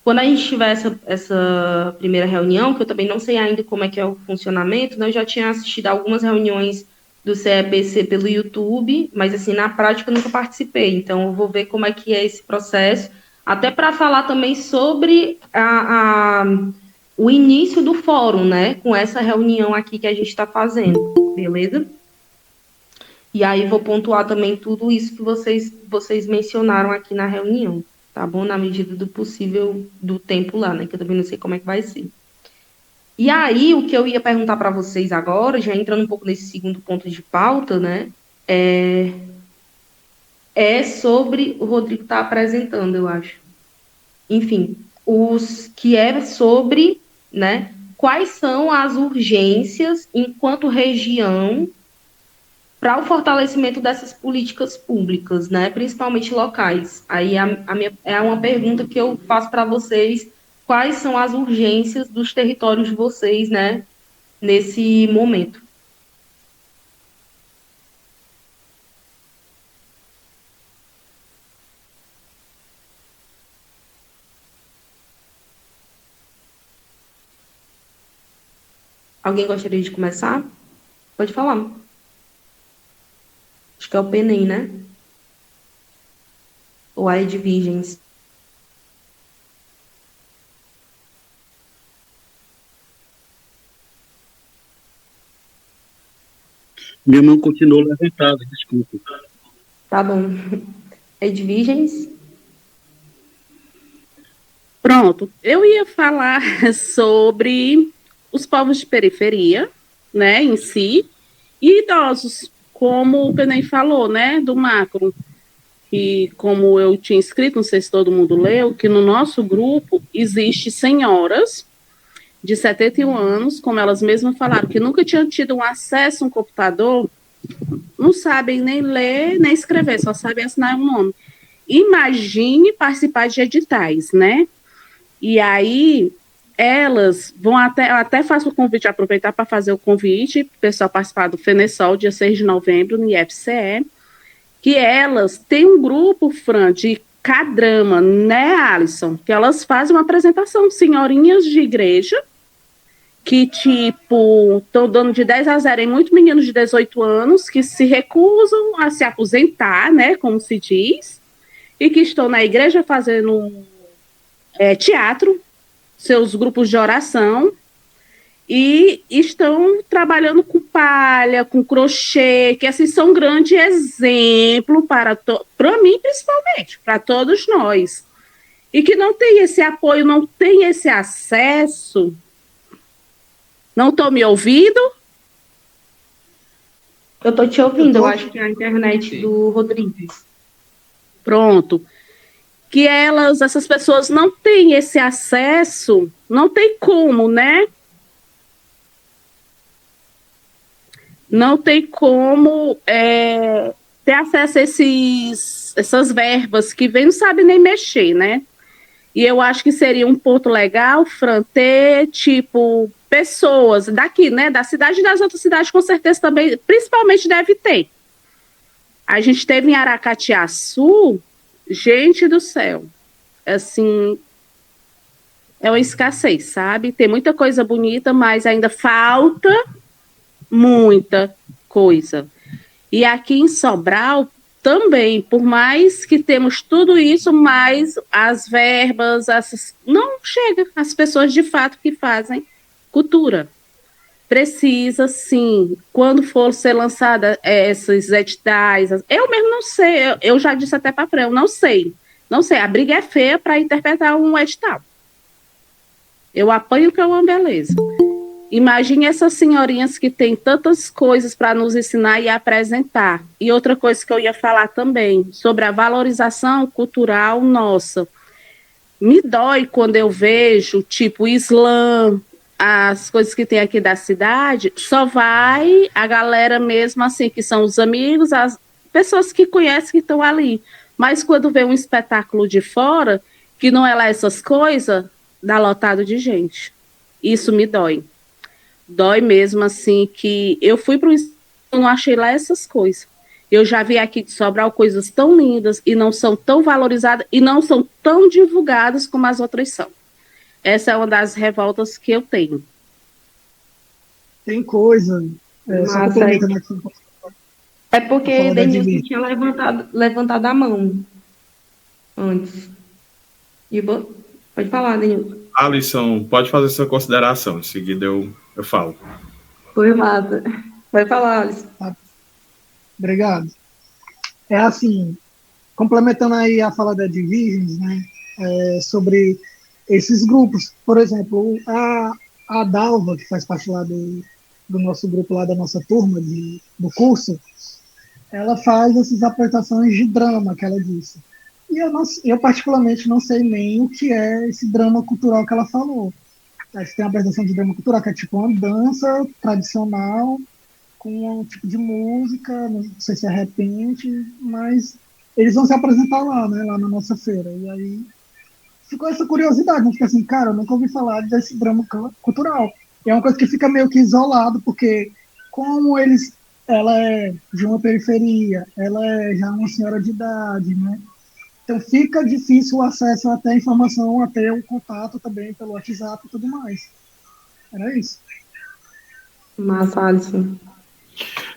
S1: Quando a gente tiver essa primeira reunião, que eu também não sei ainda como é que é o funcionamento, né? Eu já tinha assistido algumas reuniões do CEPC pelo YouTube, mas assim, na prática eu nunca participei. Então, eu vou ver como é que é esse processo, até para falar também sobre o início do fórum, né? Com essa reunião aqui que a gente está fazendo, beleza? E aí vou pontuar também tudo isso que vocês mencionaram aqui na reunião, tá bom? Na medida do possível do tempo lá, né? Que eu também não sei como é que vai ser. E aí, o que eu ia perguntar para vocês agora, já entrando um pouco nesse segundo ponto de pauta, né? É sobre o Rodrigo tá apresentando, eu acho. Enfim, que é sobre, né? Quais são as urgências enquanto região para o fortalecimento dessas políticas públicas, né? Principalmente locais. Aí é uma pergunta que eu faço para vocês. Quais são as urgências dos territórios de vocês, né, nesse momento? Alguém gostaria de começar? Pode falar. Acho que é o Penem, né? Ou a Edvigens.
S15: Minha mão continuou levantada, desculpa.
S1: Tá bom. Edvigens?
S19: Pronto. Eu ia falar sobre os povos de periferia, né, em si, e idosos, como o Penem falou, né, do macro. E como eu tinha escrito, não sei se todo mundo leu, que no nosso grupo existe senhoras de 71 anos, como elas mesmas falaram, que nunca tinham tido um acesso a um computador, não sabem nem ler, nem escrever, só sabem assinar um nome. Imagine participar de editais, né? E aí, elas vão até faço o convite, aproveitar para fazer o convite, para o pessoal participar do FENESOL, dia 6 de novembro, no IFCE, que elas têm um grupo, Fran, de K-drama, né, Alisson? Que elas fazem uma apresentação, senhorinhas de igreja, que, tipo, estão dando de 10 a 0 em muitos meninos de 18 anos que se recusam a se aposentar, né, como se diz, e que estão na igreja fazendo teatro, seus grupos de oração, e estão trabalhando com palha, com crochê, que assim são um grande exemplo para mim, principalmente, para todos nós. E que não tem esse apoio, não tem esse acesso. Não estou me ouvindo?
S1: Eu estou te ouvindo, eu acho que é a internet do Rodrigo.
S19: Pronto. Que essas pessoas não têm esse acesso, não tem como, né? Não tem como ter acesso a essas verbas que vem, não sabe nem mexer, né? E eu acho que seria um ponto legal, Fran, ter, tipo, pessoas daqui, né? Da cidade e das outras cidades, com certeza também, principalmente deve ter. A gente teve em Aracatiaçu, gente do céu, assim, é uma escassez, sabe? Tem muita coisa bonita, mas ainda falta muita coisa. E aqui em Sobral também, por mais que temos tudo isso, mas as verbas, não chega às pessoas de fato que fazem cultura. Precisa, sim, quando for ser lançada esses editais, eu mesmo não sei, eu já disse até para a Fran, eu não sei, a briga é feia para interpretar um edital. Eu apanho que é uma beleza. Imagine essas senhorinhas que têm tantas coisas para nos ensinar e apresentar. E outra coisa que eu ia falar também, sobre a valorização cultural nossa. Me dói quando eu vejo, tipo, Islã, as coisas que tem aqui da cidade, só vai a galera mesmo, assim, que são os amigos, as pessoas que conhecem que estão ali. Mas quando vê um espetáculo de fora, que não é lá essas coisas, dá lotado de gente. Isso me dói. Dói mesmo, assim, que eu fui para o não achei lá essas coisas. Eu já vi aqui de Sobral coisas tão lindas e não são tão valorizadas e não são tão divulgadas como as outras são. Essa é uma das revoltas que eu tenho.
S3: Tem coisa.
S1: É porque Denilson tinha levantado a mão antes. Pode falar, Denilson.
S2: Alisson, pode fazer sua consideração. Em seguida eu falo.
S1: Foi massa. Vai falar, Alisson.
S3: Obrigado. É assim, complementando aí a fala da Divisions, né, sobre esses grupos. Por exemplo, a Dalva, que faz parte lá do nosso grupo, lá da nossa turma do curso, ela faz essas apresentações de drama, que ela disse. E eu particularmente não sei nem o que é esse drama cultural que ela falou. Aí você tem a apresentação de drama cultural, que é tipo uma dança tradicional, com um tipo de música, não sei se é repente, mas eles vão se apresentar lá, né, lá na nossa feira. E aí ficou essa curiosidade, né? Fica assim, cara, eu nunca ouvi falar desse drama cultural. E é uma coisa que fica meio que isolado, porque como ela é de uma periferia, ela é já uma senhora de idade, né? Então fica difícil o acesso até a informação, até o contato também pelo WhatsApp e tudo mais. Era isso.
S1: Massa, Alisson.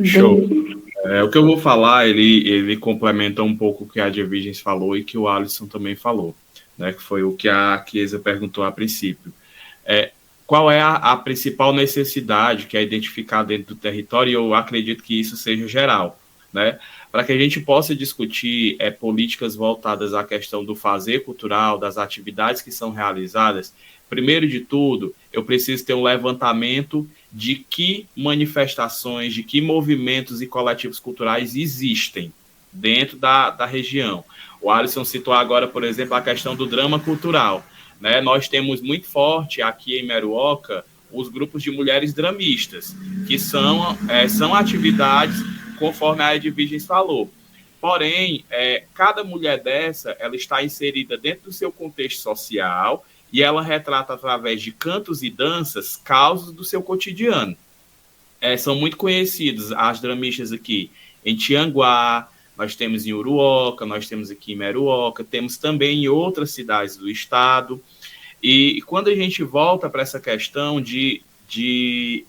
S2: Show. O que eu vou falar, ele complementa um pouco o que a Divisions falou e que o Alisson também falou, né, que foi o que a Chiesa perguntou a princípio. Qual é a principal necessidade que é identificada dentro do território? E eu acredito que isso seja geral, né? Para que a gente possa discutir políticas voltadas à questão do fazer cultural, das atividades que são realizadas, primeiro de tudo, eu preciso ter um levantamento de que manifestações, de que movimentos e coletivos culturais existem dentro da região. O Alisson citou agora, por exemplo, a questão do drama cultural, né? Nós temos muito forte aqui em Meruoca os grupos de mulheres dramistas, que são atividades conforme a Edviges falou. Porém, cada mulher dessa, ela está inserida dentro do seu contexto social
S20: e ela retrata através de cantos e danças causas do seu cotidiano. São muito conhecidos as dramistas aqui em Tianguá, nós temos em Uruoca, nós temos aqui em Meruoca, temos também em outras cidades do estado. E quando a gente volta para essa questão de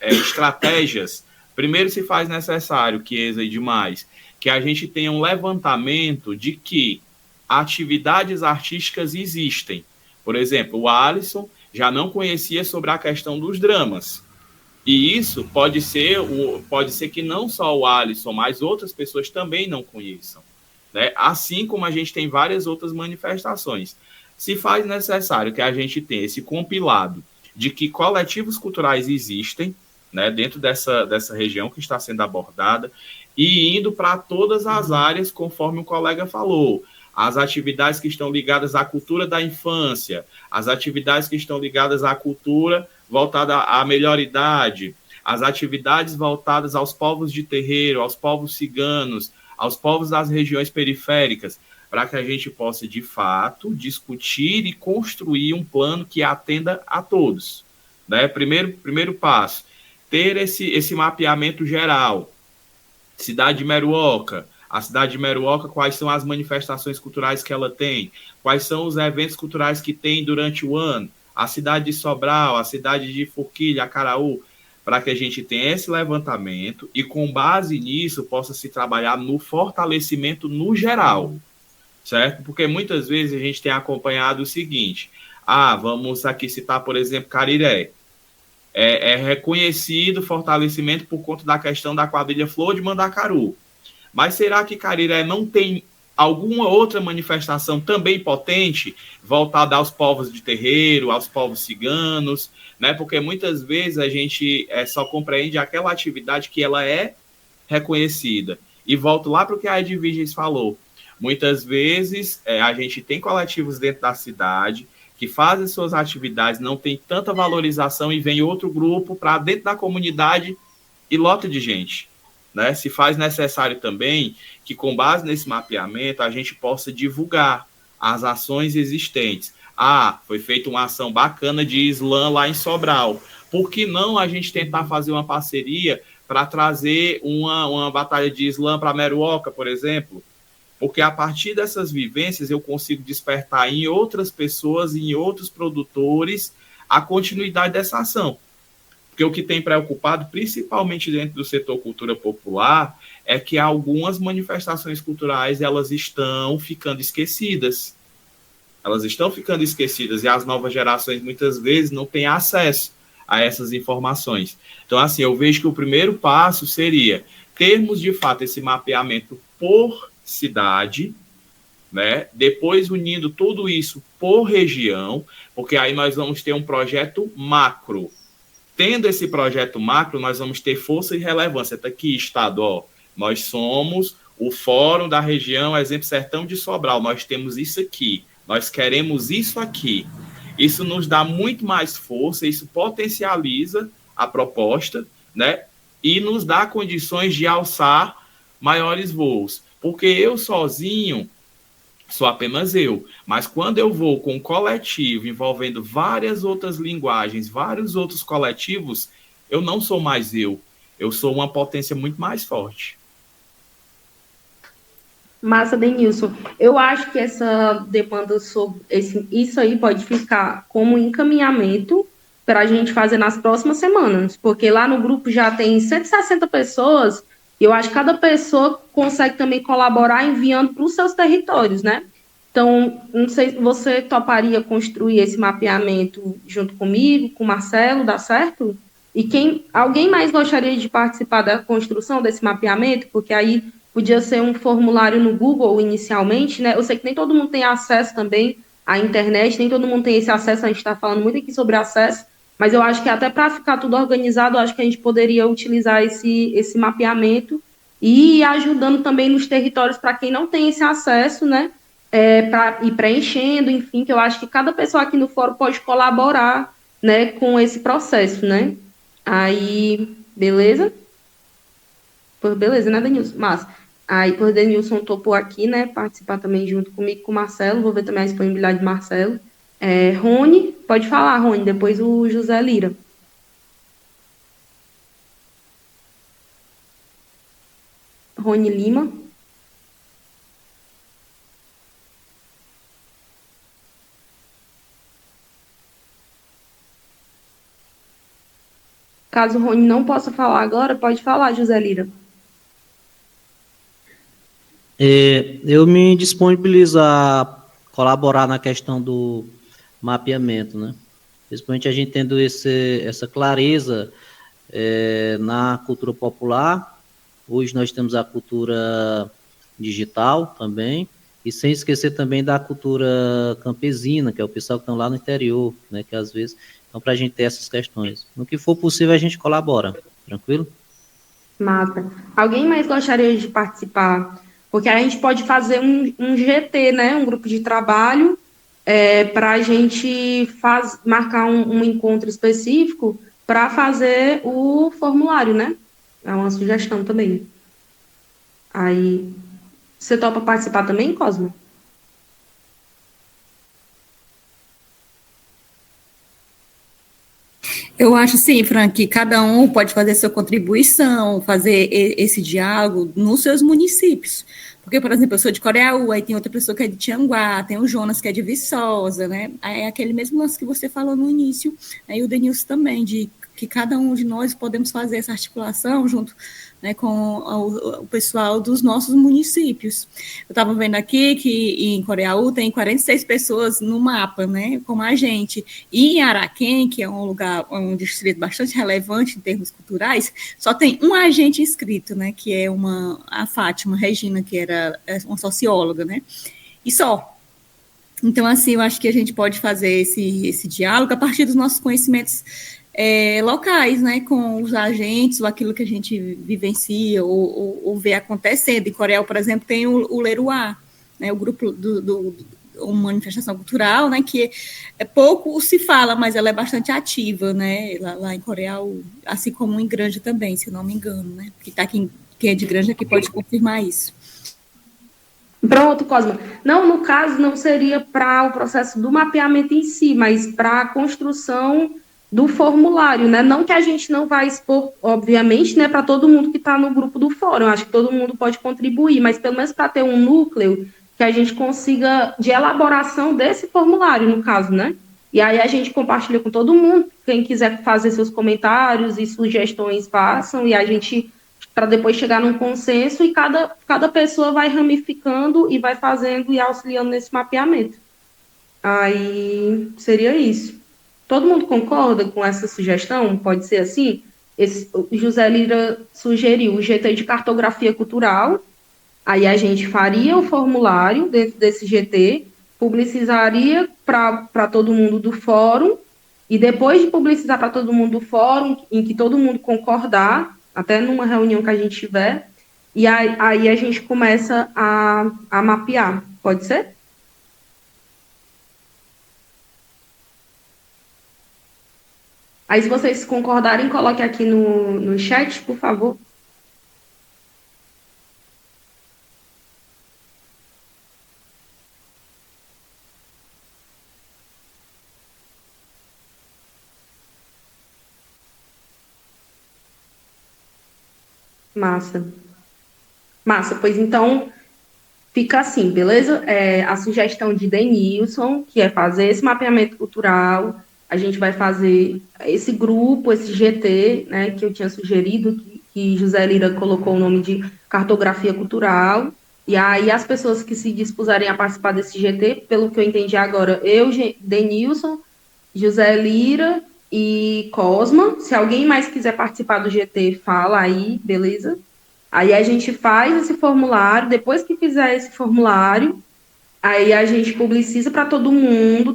S20: estratégias, primeiro se faz necessário, Chiesa e demais, que a gente tenha um levantamento de que atividades artísticas existem. Por exemplo, o Alisson já não conhecia sobre a questão dos dramas. E isso pode ser que não só o Alisson, mas outras pessoas também não conheçam, né? Assim como a gente tem várias outras manifestações. Se faz necessário que a gente tenha esse compilado de que coletivos culturais existem, né, dentro dessa região que está sendo abordada, e indo para todas as áreas, conforme o colega falou, as atividades que estão ligadas à cultura da infância, as atividades que estão ligadas à cultura voltada à melhoridade, as atividades voltadas aos povos de terreiro, aos povos ciganos, aos povos das regiões periféricas, para que a gente possa, de fato, discutir e construir um plano que atenda a todos, né? Primeiro passo, ter esse mapeamento geral. Cidade de Meruoca, a cidade de Meruoca, quais são as manifestações culturais que ela tem, quais são os eventos culturais que tem durante o ano, a cidade de Sobral, a cidade de Forquilha, Acaraú, para que a gente tenha esse levantamento e, com base nisso, possa se trabalhar no fortalecimento no geral, certo? Porque muitas vezes a gente tem acompanhado o seguinte, vamos aqui citar, por exemplo, Cariré. É reconhecido o fortalecimento por conta da questão da quadrilha Flor de Mandacaru. Mas será que Cariré não tem alguma outra manifestação também potente voltada aos povos de terreiro, aos povos ciganos, né? Porque muitas vezes a gente só compreende aquela atividade que ela é reconhecida. E volto lá para o que a Edviges falou. Muitas vezes a gente tem coletivos dentro da cidade que fazem suas atividades, não tem tanta valorização e vem outro grupo para dentro da comunidade e lota de gente, né? Se faz necessário também que, com base nesse mapeamento, a gente possa divulgar as ações existentes. Foi feita uma ação bacana de slam lá em Sobral. Por que não a gente tentar fazer uma parceria para trazer uma batalha de slam para Meruoca, por exemplo? Porque a partir dessas vivências eu consigo despertar em outras pessoas, em outros produtores, a continuidade dessa ação. Porque o que tem preocupado, principalmente dentro do setor cultura popular, é que algumas manifestações culturais elas estão ficando esquecidas. Elas estão ficando esquecidas e as novas gerações muitas vezes não têm acesso a essas informações. Então, assim, eu vejo que o primeiro passo seria termos, de fato, esse mapeamento por cidade, né? Depois unindo tudo isso por região, porque aí nós vamos ter um projeto macro. Tendo esse projeto macro, nós vamos ter força e relevância. Está aqui, Estado, nós somos o Fórum da Região Exemplo Sertão de Sobral, nós temos isso aqui, nós queremos isso aqui. Isso nos dá muito mais força, isso potencializa a proposta, né? E nos dá condições de alçar maiores voos. Porque eu sozinho sou apenas eu, mas quando eu vou com um coletivo envolvendo várias outras linguagens, vários outros coletivos, eu não sou mais eu sou uma potência muito mais forte.
S1: Massa, Denilson. Eu acho que essa demanda sobre isso aí pode ficar como encaminhamento para a gente fazer nas próximas semanas, porque lá no grupo já tem 160 pessoas. Eu acho que cada pessoa consegue também colaborar enviando para os seus territórios, né? Então, não sei se você toparia construir esse mapeamento junto comigo, com o Marcelo, dá certo? E alguém mais gostaria de participar da construção desse mapeamento? Porque aí podia ser um formulário no Google inicialmente, né? Eu sei que nem todo mundo tem acesso também à internet, nem todo mundo tem esse acesso, a gente está falando muito aqui sobre acesso, mas eu acho que até para ficar tudo organizado, eu acho que a gente poderia utilizar esse mapeamento e ir ajudando também nos territórios para quem não tem esse acesso, né? Para ir preenchendo, enfim, que eu acho que cada pessoa aqui no fórum pode colaborar, né, com esse processo, né? Aí, beleza? Beleza, né, Denilson? Massa. Aí, por Denilson topou aqui, né, participar também junto comigo com o Marcelo, vou ver também a disponibilidade de Marcelo. Rony, pode falar, Rony, depois o José Lira. Rony Lima. Caso o Rony não possa falar agora, pode falar, José Lira.
S18: Eu me disponibilizo a colaborar na questão do mapeamento, né? Principalmente a gente tendo essa clareza na cultura popular. Hoje nós temos a cultura digital também, e sem esquecer também da cultura campesina, que é o pessoal que estão lá no interior, né? Que às vezes... Então, para a gente ter essas questões. No que for possível, a gente colabora. Tranquilo?
S1: Massa. Alguém mais gostaria de participar? Porque a gente pode fazer um GT, né? Um grupo de trabalho, para a gente marcar um encontro específico para fazer o formulário, né? É uma sugestão também. Aí, você topa participar também, Cosmo?
S21: Eu acho sim, Frank, que cada um pode fazer sua contribuição, fazer esse diálogo nos seus municípios. Porque, por exemplo, eu sou de Coreaú, aí tem outra pessoa que é de Tianguá, tem o Jonas que é de Viçosa, né? Aí é aquele mesmo lance que você falou no início, aí o Denilson também, de que cada um de nós podemos fazer essa articulação junto, né, com o pessoal dos nossos municípios. Eu estava vendo aqui que em Coreaú tem 46 pessoas no mapa, né, como a gente. E em Araquém, que é um lugar, um distrito bastante relevante em termos culturais, só tem um agente inscrito, né, que é a Fátima Regina, que era uma socióloga, né, e só. Então, assim, eu acho que a gente pode fazer esse diálogo a partir dos nossos conhecimentos locais, né, com os agentes, ou aquilo que a gente vivencia ou vê acontecendo. Em Coreia, por exemplo, tem o Leruá, né, o grupo uma manifestação cultural, né, que pouco se fala, mas ela é bastante ativa, né, lá em Coreia, assim como em Granja também, se eu não me engano, né, que tá aqui, quem é de Granja que pode confirmar isso.
S1: Pronto, Cosma. Não, no caso, não seria para o processo do mapeamento em si, mas para a construção do formulário, né? Não que a gente não vai expor, obviamente, né, para todo mundo que está no grupo do fórum. Acho que todo mundo pode contribuir, mas pelo menos para ter um núcleo que a gente consiga de elaboração desse formulário, no caso, né? E aí a gente compartilha com todo mundo. Quem quiser fazer seus comentários e sugestões, façam, e a gente, para depois chegar num consenso, e cada pessoa vai ramificando e vai fazendo e auxiliando nesse mapeamento. Aí seria isso. Todo mundo concorda com essa sugestão? Pode ser assim? O José Lira sugeriu o GT de cartografia cultural, aí a gente faria o formulário dentro desse GT, publicizaria para todo mundo do fórum, e depois de publicizar para todo mundo do fórum, em que todo mundo concordar, até numa reunião que a gente tiver, e aí a gente começa a mapear. Pode ser? Aí, se vocês concordarem, coloque aqui no chat, por favor. Massa. Massa, pois então, fica assim, beleza? A sugestão de Denilson, que é fazer esse mapeamento cultural. A gente vai fazer esse grupo, esse GT, né, que eu tinha sugerido, que José Lira colocou o nome de cartografia cultural, e aí as pessoas que se dispuserem a participar desse GT, pelo que eu entendi agora, eu, Denilson, José Lira e Cosma. Se alguém mais quiser participar do GT, fala aí, beleza? Aí a gente faz esse formulário, depois que fizer esse formulário, aí a gente publiciza para todo mundo,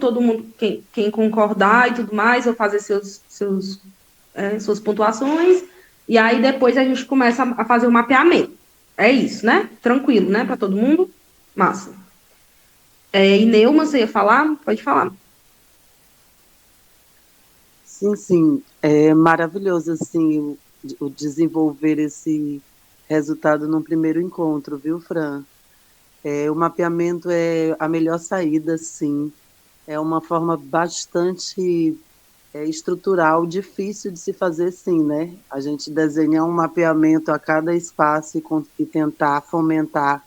S1: quem concordar e tudo mais, ou fazer suas pontuações, e aí depois a gente começa a fazer o mapeamento. É isso, né? Tranquilo, né? Para todo mundo? Massa. E Neuma, você ia falar? Pode falar.
S17: Sim. É maravilhoso, assim, o desenvolver esse resultado num primeiro encontro, viu, Fran? O mapeamento é a melhor saída, sim, é uma forma bastante estrutural, difícil de se fazer sim, né? A gente desenhar um mapeamento a cada espaço e tentar fomentar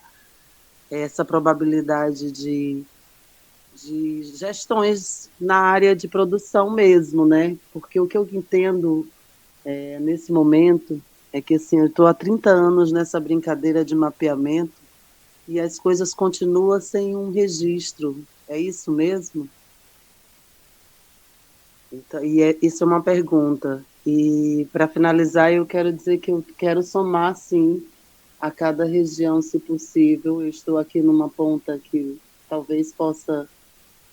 S17: essa probabilidade de gestões na área de produção mesmo, né? Porque o que eu entendo nesse momento é que assim, eu estou há 30 anos nessa brincadeira de mapeamento e as coisas continuam sem um registro. É isso mesmo? Então, isso é uma pergunta. E, para finalizar, eu quero dizer que eu quero somar, sim, a cada região, se possível. Eu estou aqui numa ponta que talvez possa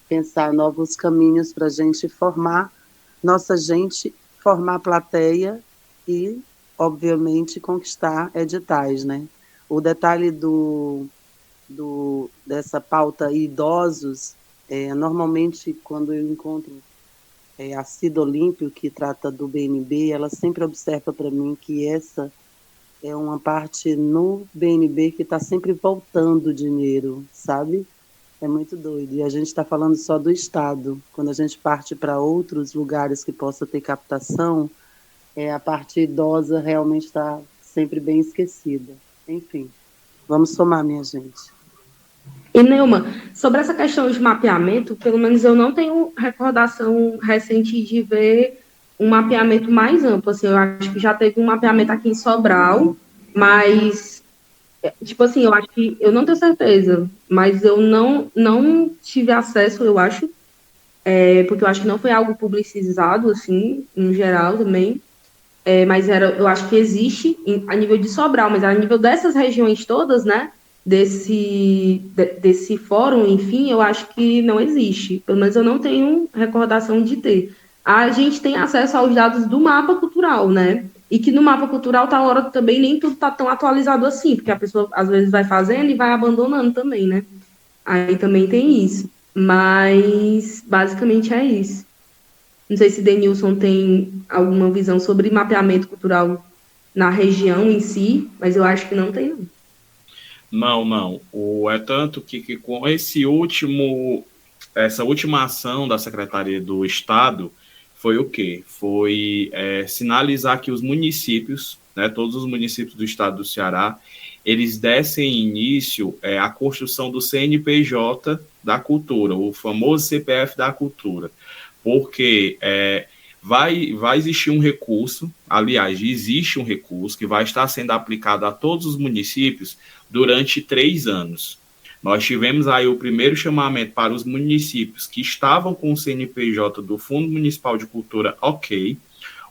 S17: pensar novos caminhos para a gente formar nossa gente, formar a plateia e, obviamente, conquistar editais, né? O detalhe dessa pauta idosos, normalmente, quando eu encontro a Cida Olímpio, que trata do BNB, ela sempre observa para mim que essa é uma parte no BNB que está sempre voltando dinheiro, sabe? É muito doido. E a gente está falando só do Estado. Quando a gente parte para outros lugares que possa ter captação, a parte idosa realmente está sempre bem esquecida. Enfim, vamos somar, minha gente.
S1: E, Neuma, sobre essa questão de mapeamento, pelo menos eu não tenho recordação recente de ver um mapeamento mais amplo. Assim, eu acho que já teve um mapeamento aqui em Sobral, mas, tipo assim, eu acho que, eu não tenho certeza, mas eu não tive acesso, eu acho, porque eu acho que não foi algo publicizado, assim, em geral também, mas eu acho que existe a nível de Sobral, mas a nível dessas regiões todas, né, desse fórum, enfim, eu acho que não existe. Pelo menos eu não tenho recordação de ter. A gente tem acesso aos dados do mapa cultural, né? E que no mapa cultural, tá hora também, nem tudo tá tão atualizado assim, porque a pessoa às vezes vai fazendo e vai abandonando também, né? Aí também tem isso. Mas basicamente é isso. Não sei se Denilson tem alguma visão sobre mapeamento cultural na região em si, mas eu acho que não tem, não.
S20: Não. É tanto que com essa última ação da Secretaria do Estado foi o quê? Foi sinalizar que os municípios, né, todos os municípios do estado do Ceará, eles dessem início à construção do CNPJ da cultura, o famoso CPF da cultura, porque vai existir um recurso, aliás, existe um recurso que vai estar sendo aplicado a todos os municípios durante 3 anos. Nós tivemos aí o primeiro chamamento para os municípios que estavam com o CNPJ do Fundo Municipal de Cultura, ok,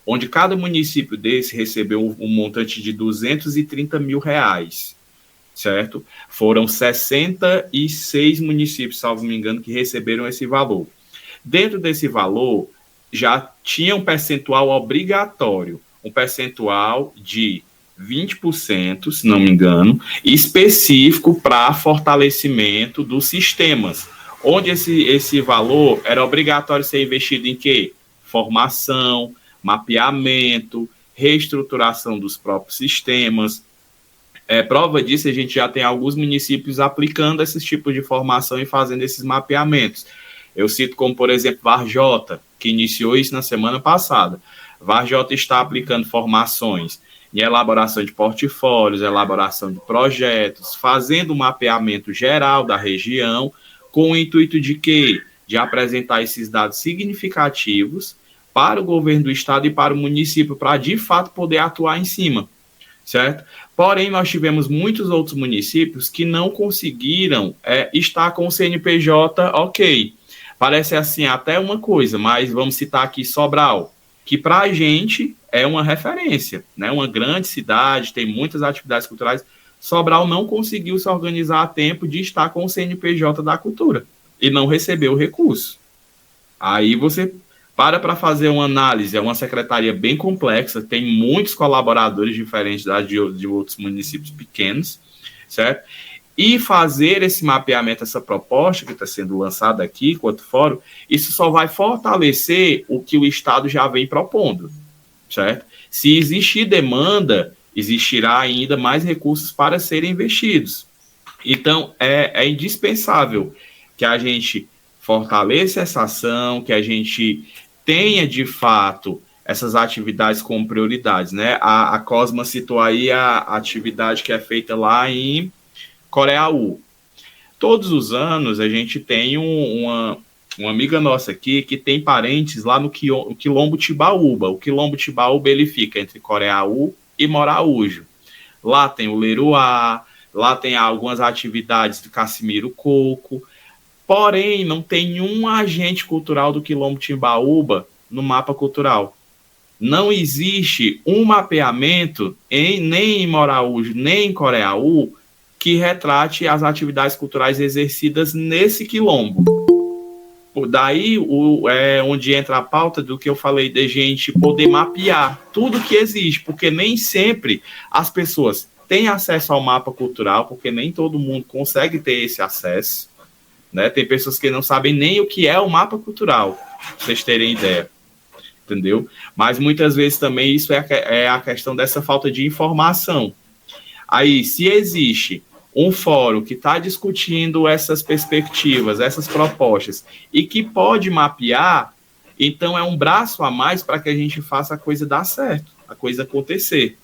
S20: onde cada município desse recebeu um montante de R$230 mil, certo? Foram 66 municípios, salvo me engano, que receberam esse valor. Dentro desse valor, já tinha um percentual obrigatório, um percentual de 20%, se não me engano, específico para fortalecimento dos sistemas, onde esse valor era obrigatório ser investido em quê? Formação, mapeamento, reestruturação dos próprios sistemas. Prova disso, a gente já tem alguns municípios aplicando esses tipos de formação e fazendo esses mapeamentos. Eu cito como, por exemplo, Varjota, que iniciou isso na semana passada. Varjota está aplicando formações em elaboração de portfólios, elaboração de projetos, fazendo um mapeamento geral da região, com o intuito de quê? De apresentar esses dados significativos para o governo do estado e para o município, para de fato poder atuar em cima, certo? Porém, nós tivemos muitos outros municípios que não conseguiram estar com o CNPJ ok. Parece assim até uma coisa, mas vamos citar aqui Sobral, que para a gente é uma referência, né? Uma grande cidade, tem muitas atividades culturais. Sobral não conseguiu se organizar a tempo de estar com o CNPJ da cultura e não recebeu o recurso. Aí você para fazer uma análise, é uma secretaria bem complexa, tem muitos colaboradores diferentes de outros municípios pequenos, certo? E fazer esse mapeamento, essa proposta que está sendo lançada aqui, enquanto fórum, isso só vai fortalecer o que o Estado já vem propondo, certo? Se existir demanda, existirá ainda mais recursos para serem investidos. Então, é indispensável que a gente fortaleça essa ação, que a gente tenha, de fato, essas atividades como prioridades, né? A Cosma citou aí a atividade que é feita lá em Coreaú. Todos os anos a gente tem uma amiga nossa aqui que tem parentes lá no Quilombo Tibaúba. O Quilombo Tibaúba, ele fica entre Coreaú e Moraújo. Lá tem o Leruá, lá tem algumas atividades do Cassimiro Coco, porém não tem nenhum agente cultural do Quilombo Tibaúba no mapa cultural. Não existe um mapeamento nem em Moraújo, nem em Coreaú que retrate as atividades culturais exercidas nesse quilombo. Daí onde entra a pauta do que eu falei de gente poder mapear tudo que existe, porque nem sempre as pessoas têm acesso ao mapa cultural, porque nem todo mundo consegue ter esse acesso, né? Tem pessoas que não sabem nem o que é o mapa cultural, pra vocês terem ideia, entendeu? Mas muitas vezes também isso é a questão dessa falta de informação. Aí, se existe um fórum que está discutindo essas perspectivas, essas propostas, e que pode mapear, então é um braço a mais para que a gente faça a coisa dar certo, a coisa acontecer.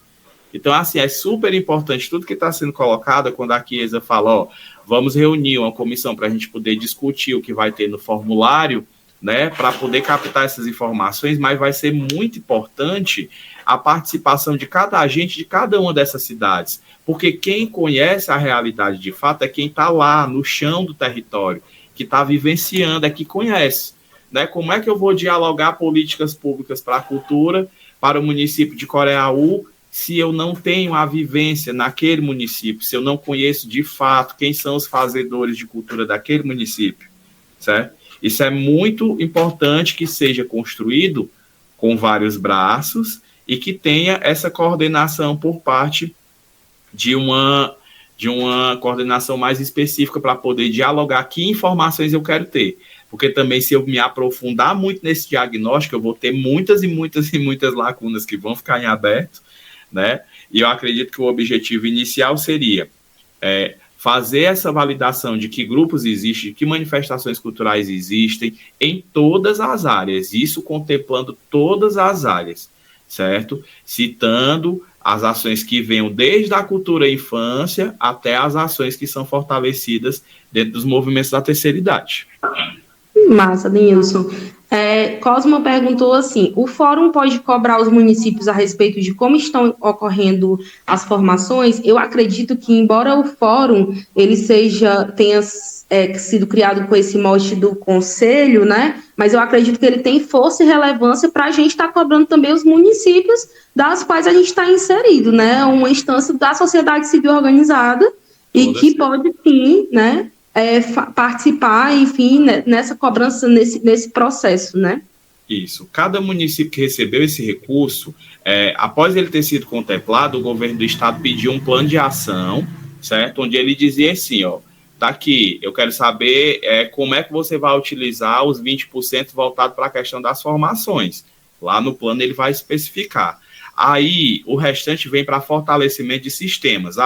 S20: Então, assim, é super importante tudo que está sendo colocado, quando a Chiesa fala, ó, vamos reunir uma comissão para a gente poder discutir o que vai ter no formulário, né, para poder captar essas informações, mas vai ser muito importante a participação de cada agente de cada uma dessas cidades, porque quem conhece a realidade de fato é quem está lá no chão do território, que está vivenciando, é que conhece, né? Como é que eu vou dialogar políticas públicas para a cultura para o município de Coreaú se eu não tenho a vivência naquele município, se eu não conheço de fato quem são os fazedores de cultura daquele município, certo? Isso é muito importante que seja construído com vários braços e que tenha essa coordenação por parte de uma coordenação mais específica para poder dialogar que informações eu quero ter. Porque também, se eu me aprofundar muito nesse diagnóstico, eu vou ter muitas e muitas e muitas lacunas que vão ficar em aberto, né? E eu acredito que o objetivo inicial seria fazer essa validação de que grupos existem, de que manifestações culturais existem em todas as áreas, isso contemplando todas as áreas, certo? Citando as ações que venham desde a cultura e infância até as ações que são fortalecidas dentro dos movimentos da terceira idade.
S1: Massa, Denilson. Cosma perguntou assim, o fórum pode cobrar os municípios a respeito de como estão ocorrendo as formações? Eu acredito que, embora o fórum ele tenha sido criado com esse mote do conselho, né? Mas eu acredito que ele tem força e relevância para a gente estar cobrando também os municípios das quais a gente está inserido, né? Uma instância da sociedade civil organizada e que pode, sim, né? Participar, enfim, nessa cobrança, nesse processo, né?
S20: Isso. Cada município que recebeu esse recurso, após ele ter sido contemplado, o governo do estado pediu um plano de ação, certo? Onde ele dizia assim, ó, tá aqui, eu quero saber como é que você vai utilizar os 20% voltado para a questão das formações. Lá no plano ele vai especificar. Aí, o restante vem para fortalecimento de sistemas.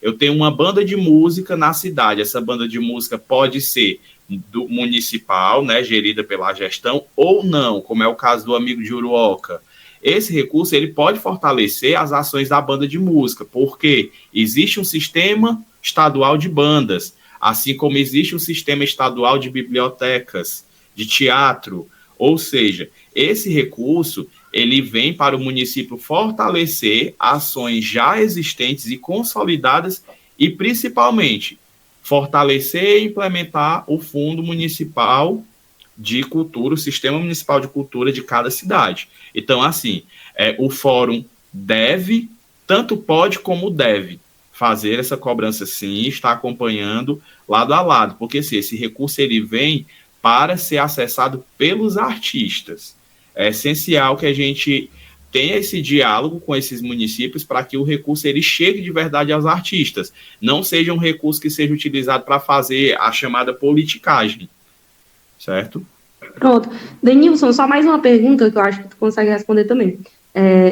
S20: Eu tenho uma banda de música na cidade. Essa banda de música pode ser do municipal, né, gerida pela gestão, ou não, como é o caso do Amigo de Uruoca. Esse recurso ele pode fortalecer as ações da banda de música, porque existe um sistema estadual de bandas, assim como existe um sistema estadual de bibliotecas, de teatro. Ou seja, esse recurso ele vem para o município fortalecer ações já existentes e consolidadas e, principalmente, fortalecer e implementar o Fundo Municipal de Cultura, o Sistema Municipal de Cultura de cada cidade. Então, assim, o fórum deve, tanto pode como deve, fazer essa cobrança sim, está acompanhando lado a lado, porque assim, esse recurso ele vem para ser acessado pelos artistas. É essencial que a gente tenha esse diálogo com esses municípios para que o recurso ele chegue de verdade aos artistas, não seja um recurso que seja utilizado para fazer a chamada politicagem, certo?
S1: Pronto. Denilson, só mais uma pergunta que eu acho que tu consegue responder também.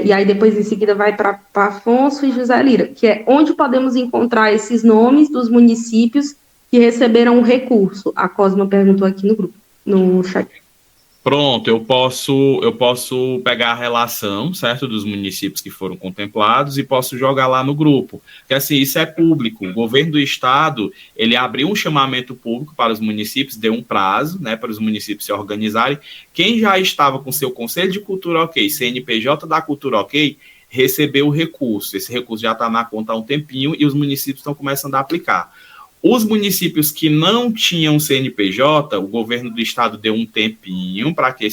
S1: E aí depois em seguida vai para Afonso e José Lira, que é onde podemos encontrar esses nomes dos municípios que receberam o recurso? A Cosma perguntou aqui no grupo. no chat.
S20: Pronto, eu posso pegar a relação, certo, dos municípios que foram contemplados e posso jogar lá no grupo. Porque, assim, isso é público. O governo do estado, ele abriu um chamamento público para os municípios, deu um prazo, né, para os municípios se organizarem. Quem já estava com seu Conselho de Cultura ok, CNPJ da Cultura ok, recebeu o recurso. Esse recurso já está na conta há um tempinho e os municípios estão começando a aplicar. Os municípios que não tinham CNPJ, o governo do estado deu um tempinho para que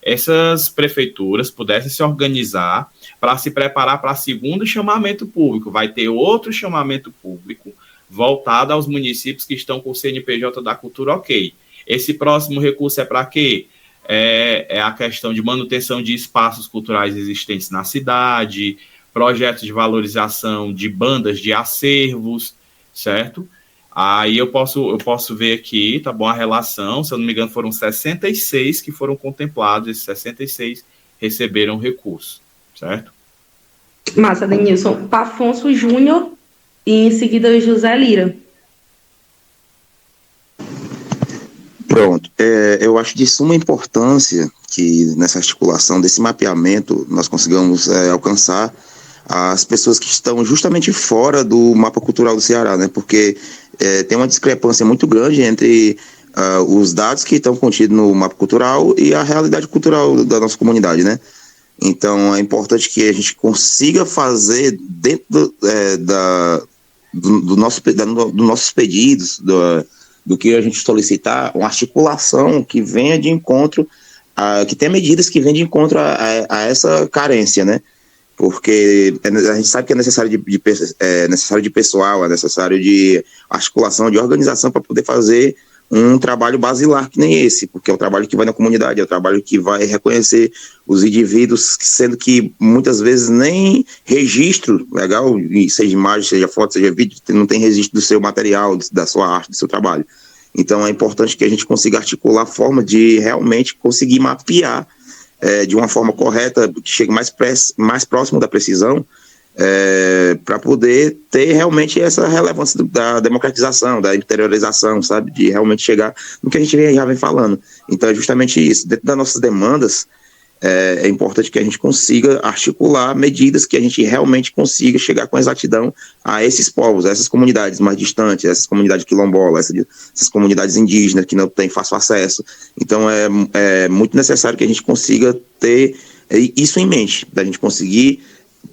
S20: essas prefeituras pudessem se organizar para se preparar para o segundo chamamento público. Vai ter outro chamamento público voltado aos municípios que estão com o CNPJ da Cultura ok. Esse próximo recurso é para quê? É a questão de manutenção de espaços culturais existentes na cidade, projetos de valorização de bandas de acervos, certo? Aí eu posso ver aqui, tá bom, a relação, se eu não me engano, foram 66 que foram contemplados, esses 66 receberam recurso, certo?
S1: Massa, Denilson. Pafonso Júnior e em seguida José Lira.
S14: Pronto. Eu acho de suma importância que nessa articulação desse mapeamento nós consigamos alcançar as pessoas que estão justamente fora do mapa cultural do Ceará, né? Porque tem uma discrepância muito grande entre os dados que estão contidos no mapa cultural e a realidade cultural da nossa comunidade, né? Então é importante que a gente consiga fazer dentro dos nossos pedidos, do que a gente solicitar, uma articulação que venha de encontro, que tenha medidas que venham de encontro a essa carência, né? Porque a gente sabe que é necessário de pessoal, é necessário de articulação, de organização para poder fazer um trabalho basilar que nem esse, porque é o trabalho que vai na comunidade, é o trabalho que vai reconhecer os indivíduos, sendo que muitas vezes nem registro legal, seja imagem, seja foto, seja vídeo, não tem registro do seu material, da sua arte, do seu trabalho. Então é importante que a gente consiga articular a forma de realmente conseguir mapear de uma forma correta, que chegue mais próximo da precisão, para poder ter realmente essa relevância da democratização, da interiorização, sabe, de realmente chegar no que a gente já vem falando. Então é justamente isso. Dentro das nossas demandas, é importante que a gente consiga articular medidas que a gente realmente consiga chegar com exatidão a esses povos, a essas comunidades mais distantes, essas comunidades quilombolas, essas comunidades indígenas que não têm fácil acesso. Então é muito necessário que a gente consiga ter isso em mente, da gente conseguir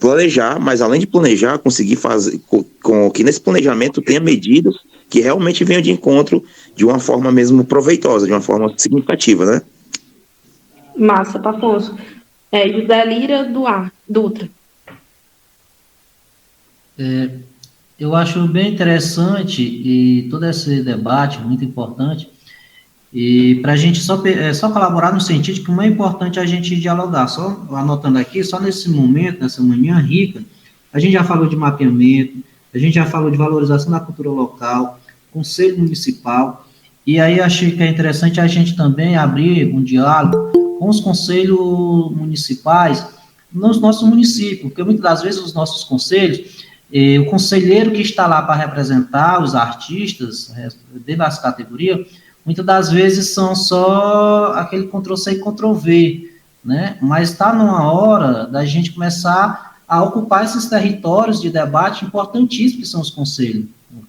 S14: planejar, mas além de planejar, conseguir fazer com que nesse planejamento tenha medidas que realmente venham de encontro de uma forma mesmo proveitosa, de uma forma significativa, né?
S1: Massa, Pafonso. José Lira Dutra.
S18: Eu acho bem interessante e todo esse debate muito importante, e para a gente só colaborar no sentido que não é importante a gente dialogar, só anotando aqui, só nesse momento, nessa manhã rica, a gente já falou de mapeamento, a gente já falou de valorização da cultura local, conselho municipal, e aí achei que é interessante a gente também abrir um diálogo com os conselhos municipais nos nossos municípios, porque muitas das vezes os nossos conselhos, o conselheiro que está lá para representar os artistas, dentro das categorias, muitas das vezes são só aquele Ctrl-C e Ctrl-V, né? Mas está numa hora da gente começar a ocupar esses territórios de debate importantíssimos que são os conselhos,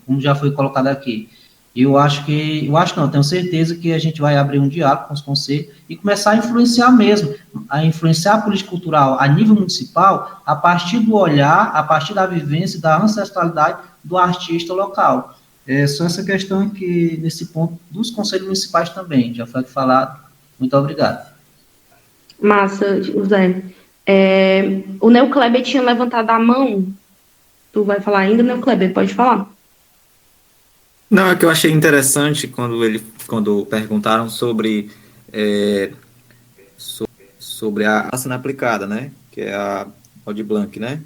S18: como já foi colocado aqui. Eu tenho certeza que a gente vai abrir um diálogo com os conselhos e começar a influenciar mesmo, a influenciar a política cultural a nível municipal, a partir do olhar, a partir da vivência, da ancestralidade do artista local. É só essa questão aqui, nesse ponto, dos conselhos municipais também, já foi falado. Muito obrigado.
S1: Massa, José. O Neo Kleber tinha levantado a mão. Tu vai falar ainda, Neo Kleber? Pode falar.
S13: Não, é que eu achei interessante quando perguntaram sobre a vacina aplicada, né? Que é a Aldir Blanc, né?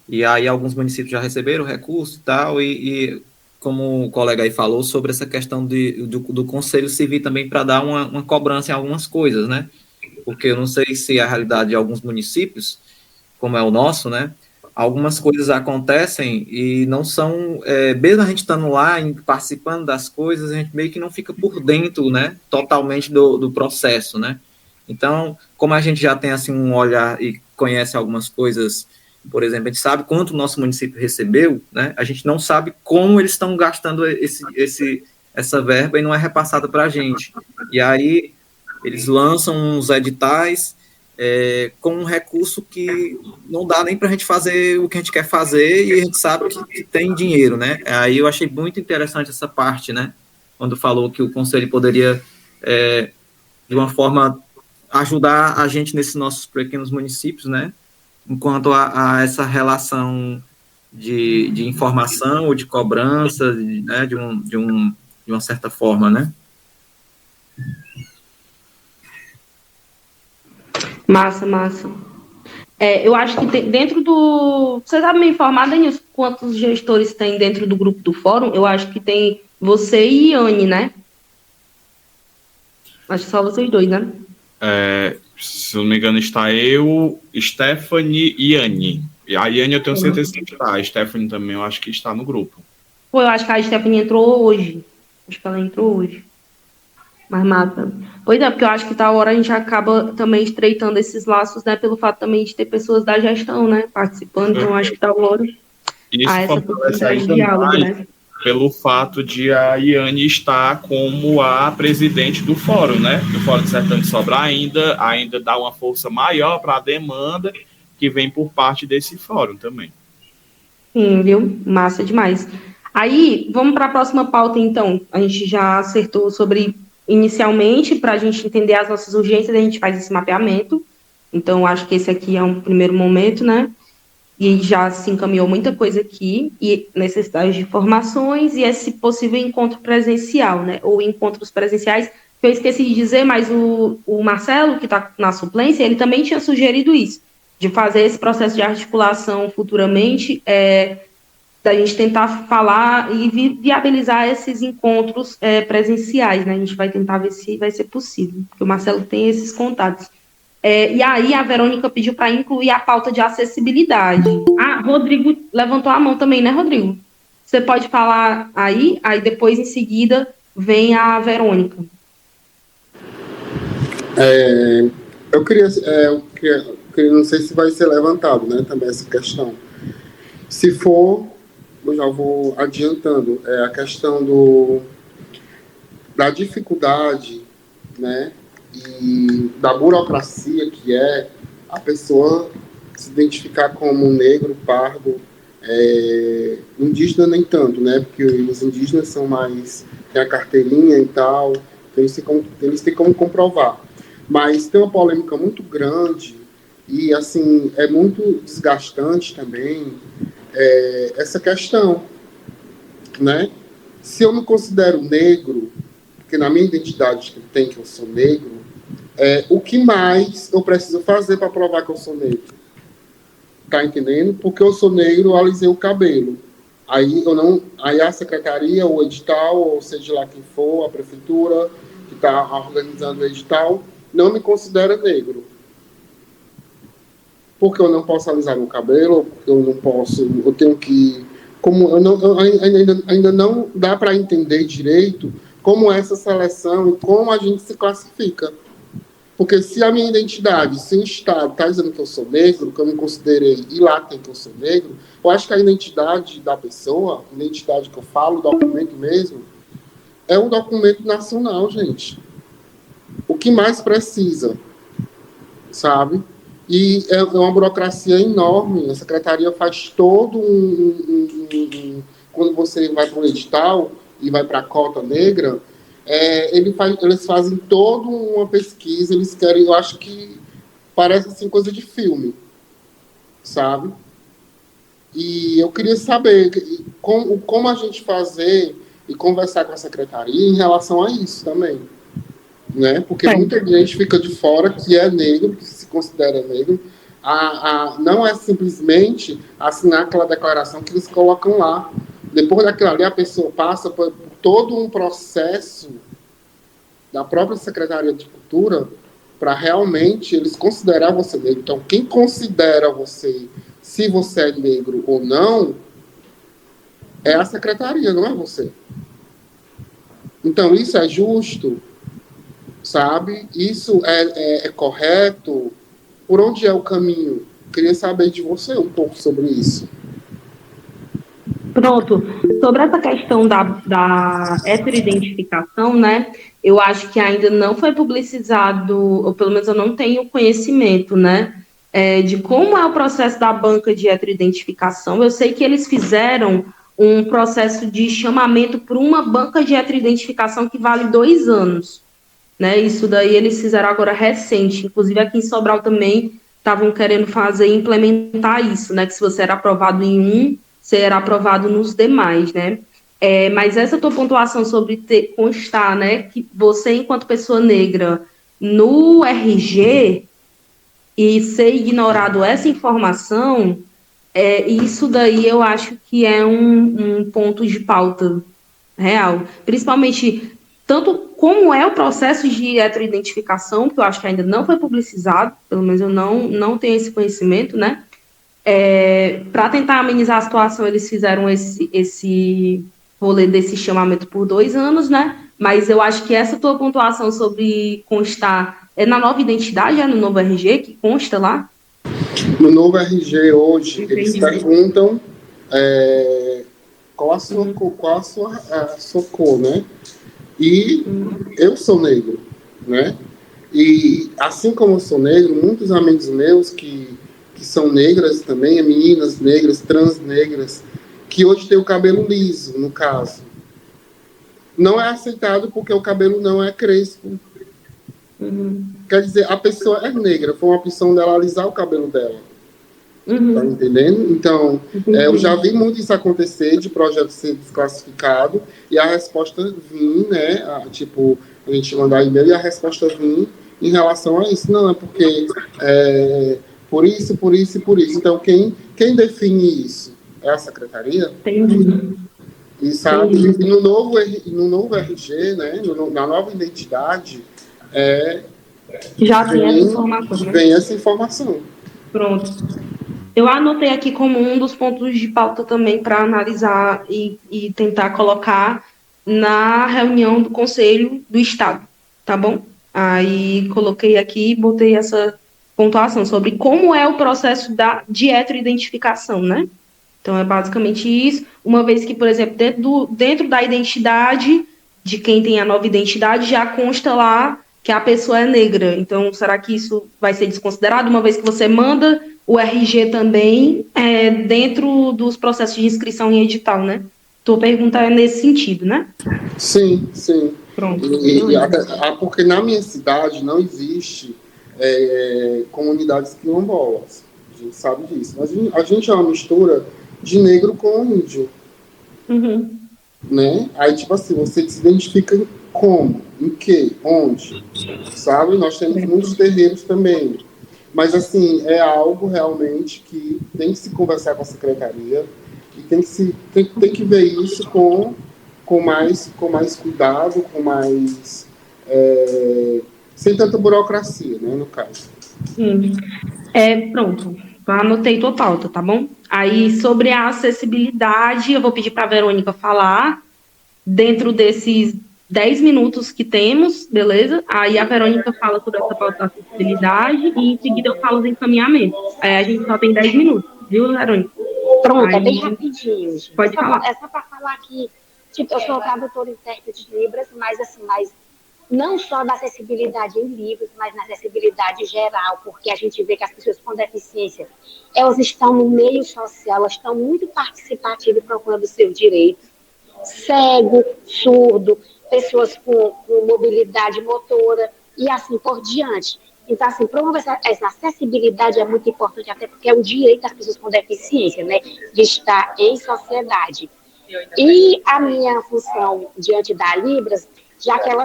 S13: E aí alguns municípios já receberam recurso e tal, e como o colega aí falou, sobre essa questão do Conselho Civil também para dar uma cobrança em algumas coisas, né? Porque eu não sei se a realidade de alguns municípios, como é o nosso, né? algumas coisas acontecem e não são, mesmo a gente estando lá, participando das coisas, a gente meio que não fica por dentro, né, totalmente do processo, né? Então, como a gente já tem, assim, um olhar e conhece algumas coisas, por exemplo, a gente sabe quanto o nosso município recebeu, né? A gente não sabe como eles estão gastando essa verba e não é repassada para a gente. E aí, eles lançam uns editais com um recurso que não dá nem para a gente fazer o que a gente quer fazer e a gente sabe que tem dinheiro, né? Aí eu achei muito interessante essa parte, né? Quando falou que o Conselho poderia, de uma forma, ajudar a gente nesses nossos pequenos municípios, né? Enquanto a essa relação de informação ou de cobrança, né? de uma certa forma, né?
S1: Massa. Eu acho que dentro do... Você sabe me informar, Denilson, quantos gestores tem dentro do grupo do fórum? Eu acho que tem você e Anne, né? Acho que só vocês dois, né?
S20: Se não me engano, está eu, Stephanie e Anne. E a Anne eu tenho certeza que está. A Stephanie também eu acho que está no grupo.
S1: Pô, eu acho que a Stephanie entrou hoje. Acho que ela entrou hoje. Mas mata. Pois é, porque eu acho que tal hora a gente acaba também estreitando esses laços, né? Pelo fato também de ter pessoas da gestão, né? Participando. Então, eu acho que tal hora
S20: Isso
S1: há essa
S20: fortalece
S1: possibilidade de
S20: ainda
S1: diálogo,
S20: mais
S1: né?
S20: pelo fato de a Iane estar como a presidente do fórum, né? Do Fórum de Sertão de Sobral ainda dá uma força maior para a demanda que vem por parte desse fórum também.
S1: Sim, viu? Massa demais. Aí, vamos para a próxima pauta, então. A gente já acertou sobre, inicialmente, para a gente entender as nossas urgências, a gente faz esse mapeamento. Então, acho que esse aqui é um primeiro momento, né? E já se encaminhou muita coisa aqui, e necessidade de informações, e esse possível encontro presencial, né? Ou encontros presenciais, que eu esqueci de dizer, mas o Marcelo, que está na suplência, ele também tinha sugerido isso, de fazer esse processo de articulação futuramente, da gente tentar falar e viabilizar esses encontros presenciais, né? A gente vai tentar ver se vai ser possível, porque o Marcelo tem esses contatos. E aí a Verônica pediu para incluir a pauta de acessibilidade. Rodrigo levantou a mão também, né, Rodrigo? Você pode falar aí depois, em seguida, vem a Verônica.
S16: Eu queria, não sei se vai ser levantado, né, também essa questão. Se for, eu já vou adiantando, a questão da dificuldade, né, e da burocracia que é a pessoa se identificar como negro, pardo, indígena nem tanto, né, porque os indígenas são mais, tem a carteirinha e tal, eles têm como comprovar. Mas tem uma polêmica muito grande e, assim, é muito desgastante também essa questão, né? Se eu me considero negro, porque na minha identidade que eu sou negro, o que mais eu preciso fazer para provar que eu sou negro? Tá entendendo? Porque eu sou negro, eu alisei o cabelo. Aí a secretaria, o edital, ou seja lá quem for, a prefeitura que está organizando o edital, não me considera negro. Porque eu não posso alisar meu cabelo, porque eu não posso, eu tenho que... ainda não dá para entender direito como essa seleção e como a gente se classifica. Porque se a minha identidade, se o Estado está dizendo que eu sou negro, que eu me considerei, e lá tem que eu sou negro, eu acho que a identidade da pessoa, a identidade que eu falo, o documento mesmo, é um documento nacional, gente. O que mais precisa, sabe? E é uma burocracia enorme. A secretaria faz todo quando você vai para um edital e vai para a cota negra, eles fazem toda uma pesquisa, eles querem, eu acho que parece assim coisa de filme, sabe? E eu queria saber como a gente fazer e conversar com a secretaria em relação a isso também, né? Porque muita gente fica de fora que é negro, que se considera negro, não é simplesmente assinar aquela declaração que eles colocam lá. Depois daquilo ali, a pessoa passa por todo um processo da própria Secretaria de Cultura para realmente eles considerar você negro. Então, quem considera você, se você é negro ou não, é a secretaria, não é você. Então, isso é justo, sabe? Isso é correto? Por onde é o caminho? Queria saber de você um pouco sobre isso.
S1: Pronto. Sobre essa questão da heteroidentificação, né? Eu acho que ainda não foi publicizado, ou pelo menos eu não tenho conhecimento, né? De como é o processo da banca de heteroidentificação. Eu sei que eles fizeram um processo de chamamento para uma banca de heteroidentificação que vale 2 anos, né? Isso daí eles fizeram agora recente. Inclusive aqui em Sobral também estavam querendo implementar isso, né? Que se você era aprovado em um, você era aprovado nos demais, né? Mas essa tua pontuação sobre constar, né, que você, enquanto pessoa negra, no RG, e ser ignorado essa informação, isso daí eu acho que é um ponto de pauta real. Principalmente, tanto como é o processo de heteroidentificação, que eu acho que ainda não foi publicizado, pelo menos eu não tenho esse conhecimento, né? Para tentar amenizar a situação, eles fizeram esse rolê desse chamamento por 2 anos, né? Mas eu acho que essa tua pontuação sobre constar na nova identidade, no novo RG, que consta lá?
S16: No novo RG hoje, eles perguntam qual a sua cor, né? E eu sou negro, né? E assim como eu sou negro, muitos amigos meus que são negras também, meninas negras, trans negras, que hoje tem o cabelo liso, no caso. Não é aceitado porque o cabelo não é crespo. Quer dizer, a pessoa é negra, foi uma opção dela alisar o cabelo dela. Tá entendendo? Então, eu já vi muito isso acontecer, de projeto ser desclassificado, e a resposta vir, né? A gente mandar e-mail e a resposta vir em relação a isso. Não, é porque por isso, por isso e por isso. Então, quem define isso? É a secretaria?
S1: Entendi.
S16: E sabe, e no novo RG, né, na nova identidade,
S1: já tem essa informação, né?
S16: Vem essa informação.
S1: Pronto. Eu anotei aqui como um dos pontos de pauta também para analisar e tentar colocar na reunião do Conselho do Estado, tá bom? Aí coloquei aqui e botei essa pontuação sobre como é o processo de heteroidentificação, né? Então, é basicamente isso. Uma vez que, por exemplo, dentro da identidade de quem tem a nova identidade, já consta lá que a pessoa é negra. Então, será que isso vai ser desconsiderado? Uma vez que você manda o RG também dentro dos processos de inscrição em edital, né? Tua pergunta é nesse sentido, né?
S16: Sim, sim.
S1: Pronto.
S16: Porque na minha cidade não existe comunidades quilombolas. A gente sabe disso. Mas a gente é uma mistura de negro com índio. Né? Aí, tipo assim, você se identifica como? Em que? Onde? Sabe? Nós temos muitos terreiros também. Mas, assim, é algo realmente que tem que se conversar com a secretaria e tem que ver isso com mais cuidado, com mais... sem tanta burocracia, né, no caso.
S1: Pronto. Anotei tua pauta, tá bom? Aí, sobre a acessibilidade, eu vou pedir para a Verônica falar dentro desses 10 minutos que temos, beleza? Aí a Verônica fala sobre essa pauta da acessibilidade e em seguida eu falo do encaminhamento. Aí a gente só tem 10 minutos, viu, Verônica?
S12: Pronto, é bem rapidinho. Gente.
S1: Pode falar.
S12: É só para falar que, tipo, eu sou tradutora e intérprete de Libras, mas não só da acessibilidade em livros, mas na acessibilidade geral, porque a gente vê que as pessoas com deficiência, elas estão no meio social, elas estão muito participativas procurando seus direitos. Cego, surdo, pessoas com mobilidade motora e assim por diante. Então, assim, promover essa acessibilidade é muito importante, até porque é um direito das pessoas com deficiência, né, de estar em sociedade. E a minha função diante da Libras, já que ela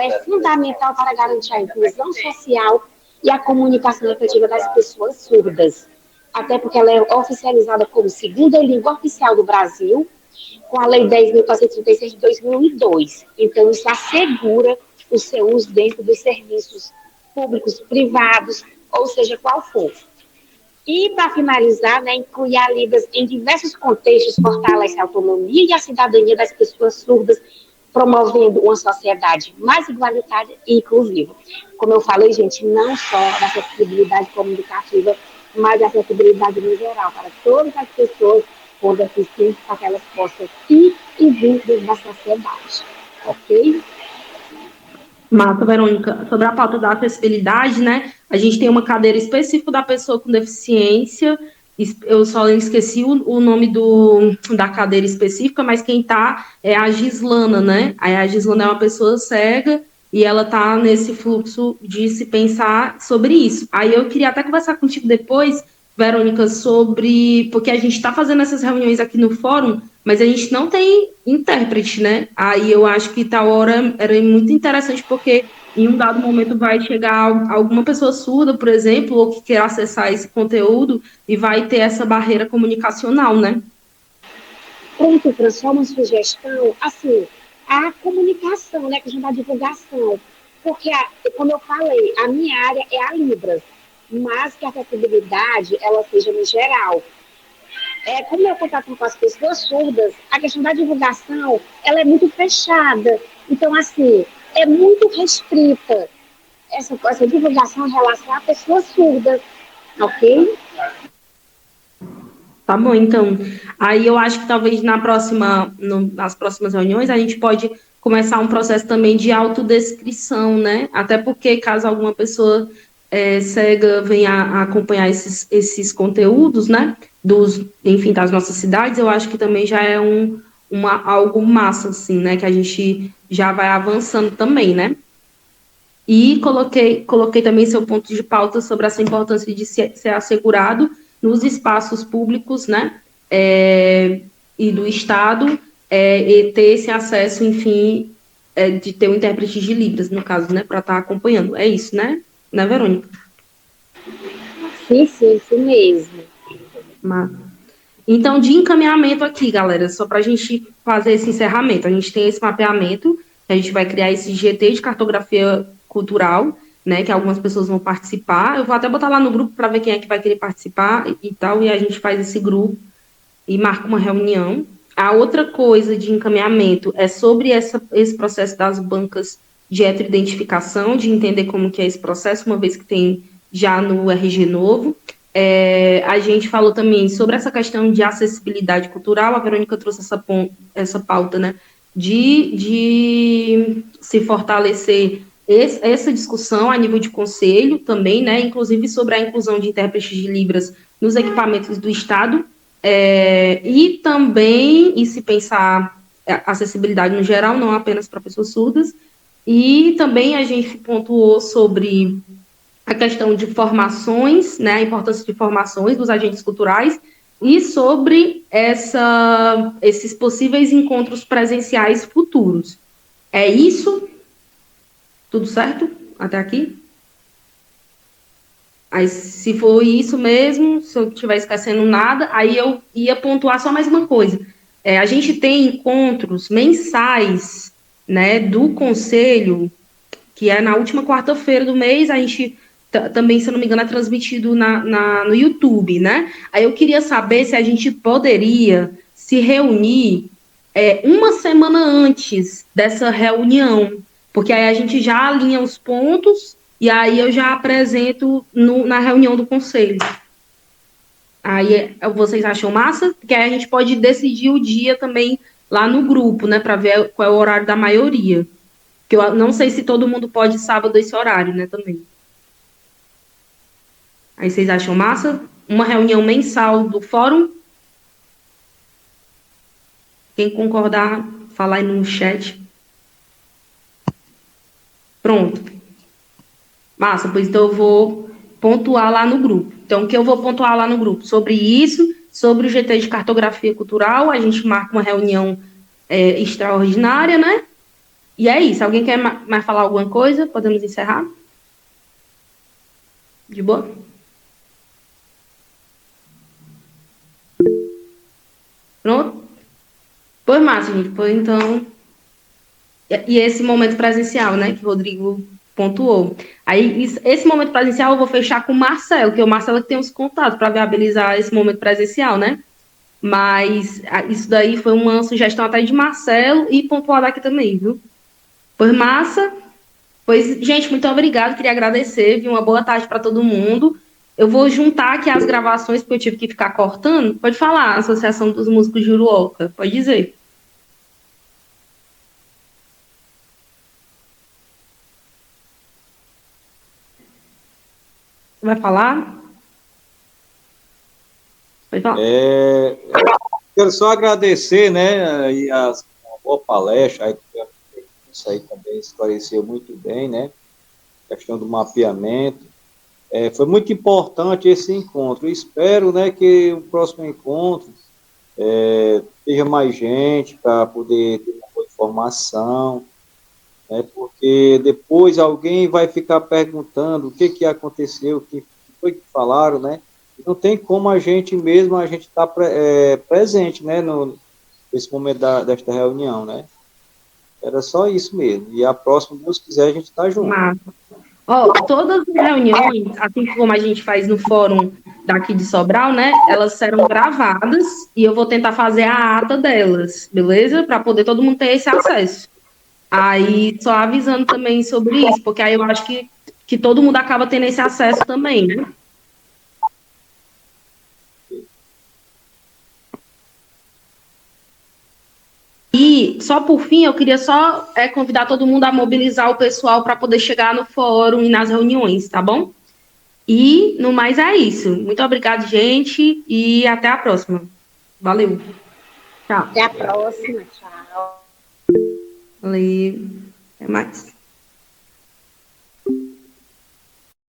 S12: é fundamental para garantir a inclusão social e a comunicação efetiva das pessoas surdas. Até porque ela é oficializada como segunda língua oficial do Brasil, com a Lei 10.436 de 2002. Então, isso assegura o seu uso dentro dos serviços públicos, privados, ou seja, qual for. E, para finalizar, né, incluir a Libras em diversos contextos fortalece a autonomia e a cidadania das pessoas surdas, promovendo uma sociedade mais igualitária e inclusiva. Como eu falei, gente, não só da acessibilidade comunicativa, mas da acessibilidade no geral, para todas as pessoas com deficiência, para que elas possam ir e vir dentro da sociedade. Ok?
S1: Mata, Verônica, sobre a pauta da acessibilidade, né? A gente tem uma cadeira específica da pessoa com deficiência. Eu só esqueci o nome da cadeira específica, mas quem tá é a Gislana, né? Aí a Gislana é uma pessoa cega e ela tá nesse fluxo de se pensar sobre isso. Aí eu queria até conversar contigo depois, Verônica, sobre... Porque a gente está fazendo essas reuniões aqui no fórum, mas a gente não tem intérprete, né? Aí eu acho que tal hora era muito interessante, porque em um dado momento vai chegar alguma pessoa surda, por exemplo, ou que queira acessar esse conteúdo e vai ter essa barreira comunicacional, né?
S12: Pronto, Fran, só uma sugestão, assim, a comunicação, né, questão da divulgação, porque, como eu falei, a minha área é a Libras, mas que a acessibilidade, ela seja no geral. Como eu contato com as pessoas surdas, a questão da divulgação, ela é muito fechada. Então, assim, é muito restrita essa divulgação em relação a pessoas surdas, ok?
S1: Tá bom, então. Aí eu acho que talvez nas próximas reuniões a gente pode começar um processo também de autodescrição, né? Até porque caso alguma pessoa cega venha a acompanhar esses conteúdos, né? Enfim, das nossas cidades, eu acho que também já é algo massa, assim, né? Que a gente já vai avançando também, né? E coloquei também seu ponto de pauta sobre essa importância de ser assegurado nos espaços públicos, né, e do Estado, e ter esse acesso, enfim, de ter um intérprete de Libras, no caso, né, para estar acompanhando. É isso, né, Verônica?
S12: Sim, isso mesmo.
S1: Então, de encaminhamento aqui, galera, só para a gente fazer esse encerramento, a gente tem esse mapeamento, a gente vai criar esse GT de cartografia cultural, né, que algumas pessoas vão participar. Eu vou até botar lá no grupo para ver quem é que vai querer participar e tal, e a gente faz esse grupo e marca uma reunião. A outra coisa de encaminhamento é sobre esse processo das bancas de heteroidentificação, de entender como que é esse processo, uma vez que tem já no RG novo. A gente falou também sobre essa questão de acessibilidade cultural, a Verônica trouxe essa pauta, né, de se fortalecer essa discussão a nível de conselho também, né, inclusive sobre a inclusão de intérpretes de Libras nos equipamentos do Estado, e também, e se pensar acessibilidade no geral, não apenas para pessoas surdas, e também a gente pontuou sobre a questão de formações, né, a importância de formações dos agentes culturais, e sobre esses possíveis encontros presenciais futuros. É isso? Tudo certo? Até aqui? Aí, se for isso mesmo, se eu estiver esquecendo nada, aí eu ia pontuar só mais uma coisa. A gente tem encontros mensais, né, do Conselho, que é na última quarta-feira do mês, a gente também, se eu não me engano, é transmitido no YouTube, né? Aí eu queria saber se a gente poderia se reunir uma semana antes dessa reunião, porque aí a gente já alinha os pontos e aí eu já apresento na reunião do conselho. Aí vocês acham massa? Porque aí a gente pode decidir o dia também lá no grupo, né, para ver qual é o horário da maioria. Que eu não sei se todo mundo pode sábado esse horário, né, também. Aí vocês acham massa? Uma reunião mensal do fórum? Quem concordar, fala aí no chat. Pronto. Massa, pois então eu vou pontuar lá no grupo. Então, o que eu vou pontuar lá no grupo? Sobre isso, sobre o GT de cartografia cultural, a gente marca uma reunião extraordinária, né? E é isso. Alguém quer mais falar alguma coisa? Podemos encerrar? De boa? Pronto? Pois massa, gente. Pois então... E esse momento presencial, né? Que o Rodrigo pontuou. Aí, esse momento presencial eu vou fechar com o Marcelo, que é o Marcelo que tem os contatos para viabilizar esse momento presencial, né? Mas isso daí foi uma sugestão até de Marcelo e pontuada aqui também, viu? Pois massa. Pois, gente, muito obrigada. Queria agradecer, viu? Uma boa tarde para todo mundo. Eu vou juntar aqui as gravações, porque eu tive que ficar cortando. Pode falar, Associação dos Músicos de Juruoca. Pode dizer. Vai falar? Pode falar.
S4: Quero só agradecer, né, e uma boa palestra, aí, isso aí também esclareceu muito bem, né, a questão do mapeamento. Foi muito importante esse encontro. Eu espero, né, que o próximo encontro tenha mais gente para poder ter uma boa informação, né, porque depois alguém vai ficar perguntando o que aconteceu, o que foi que falaram, né? Não tem como a gente estar presente, né, nesse momento desta reunião, né? Era só isso mesmo. E a próxima, Deus quiser, a gente está junto.
S1: Todas as reuniões, assim como a gente faz no fórum daqui de Sobral, né, elas serão gravadas e eu vou tentar fazer a ata delas, beleza? Para poder todo mundo ter esse acesso. Aí, só avisando também sobre isso, porque aí eu acho que todo mundo acaba tendo esse acesso também, né? E, só por fim, eu queria só convidar todo mundo a mobilizar o pessoal para poder chegar no fórum e nas reuniões, tá bom? E, no mais, é isso. Muito obrigada, gente, e até a próxima. Valeu. Tchau.
S12: Até a próxima. Tchau.
S1: Valeu. Até mais.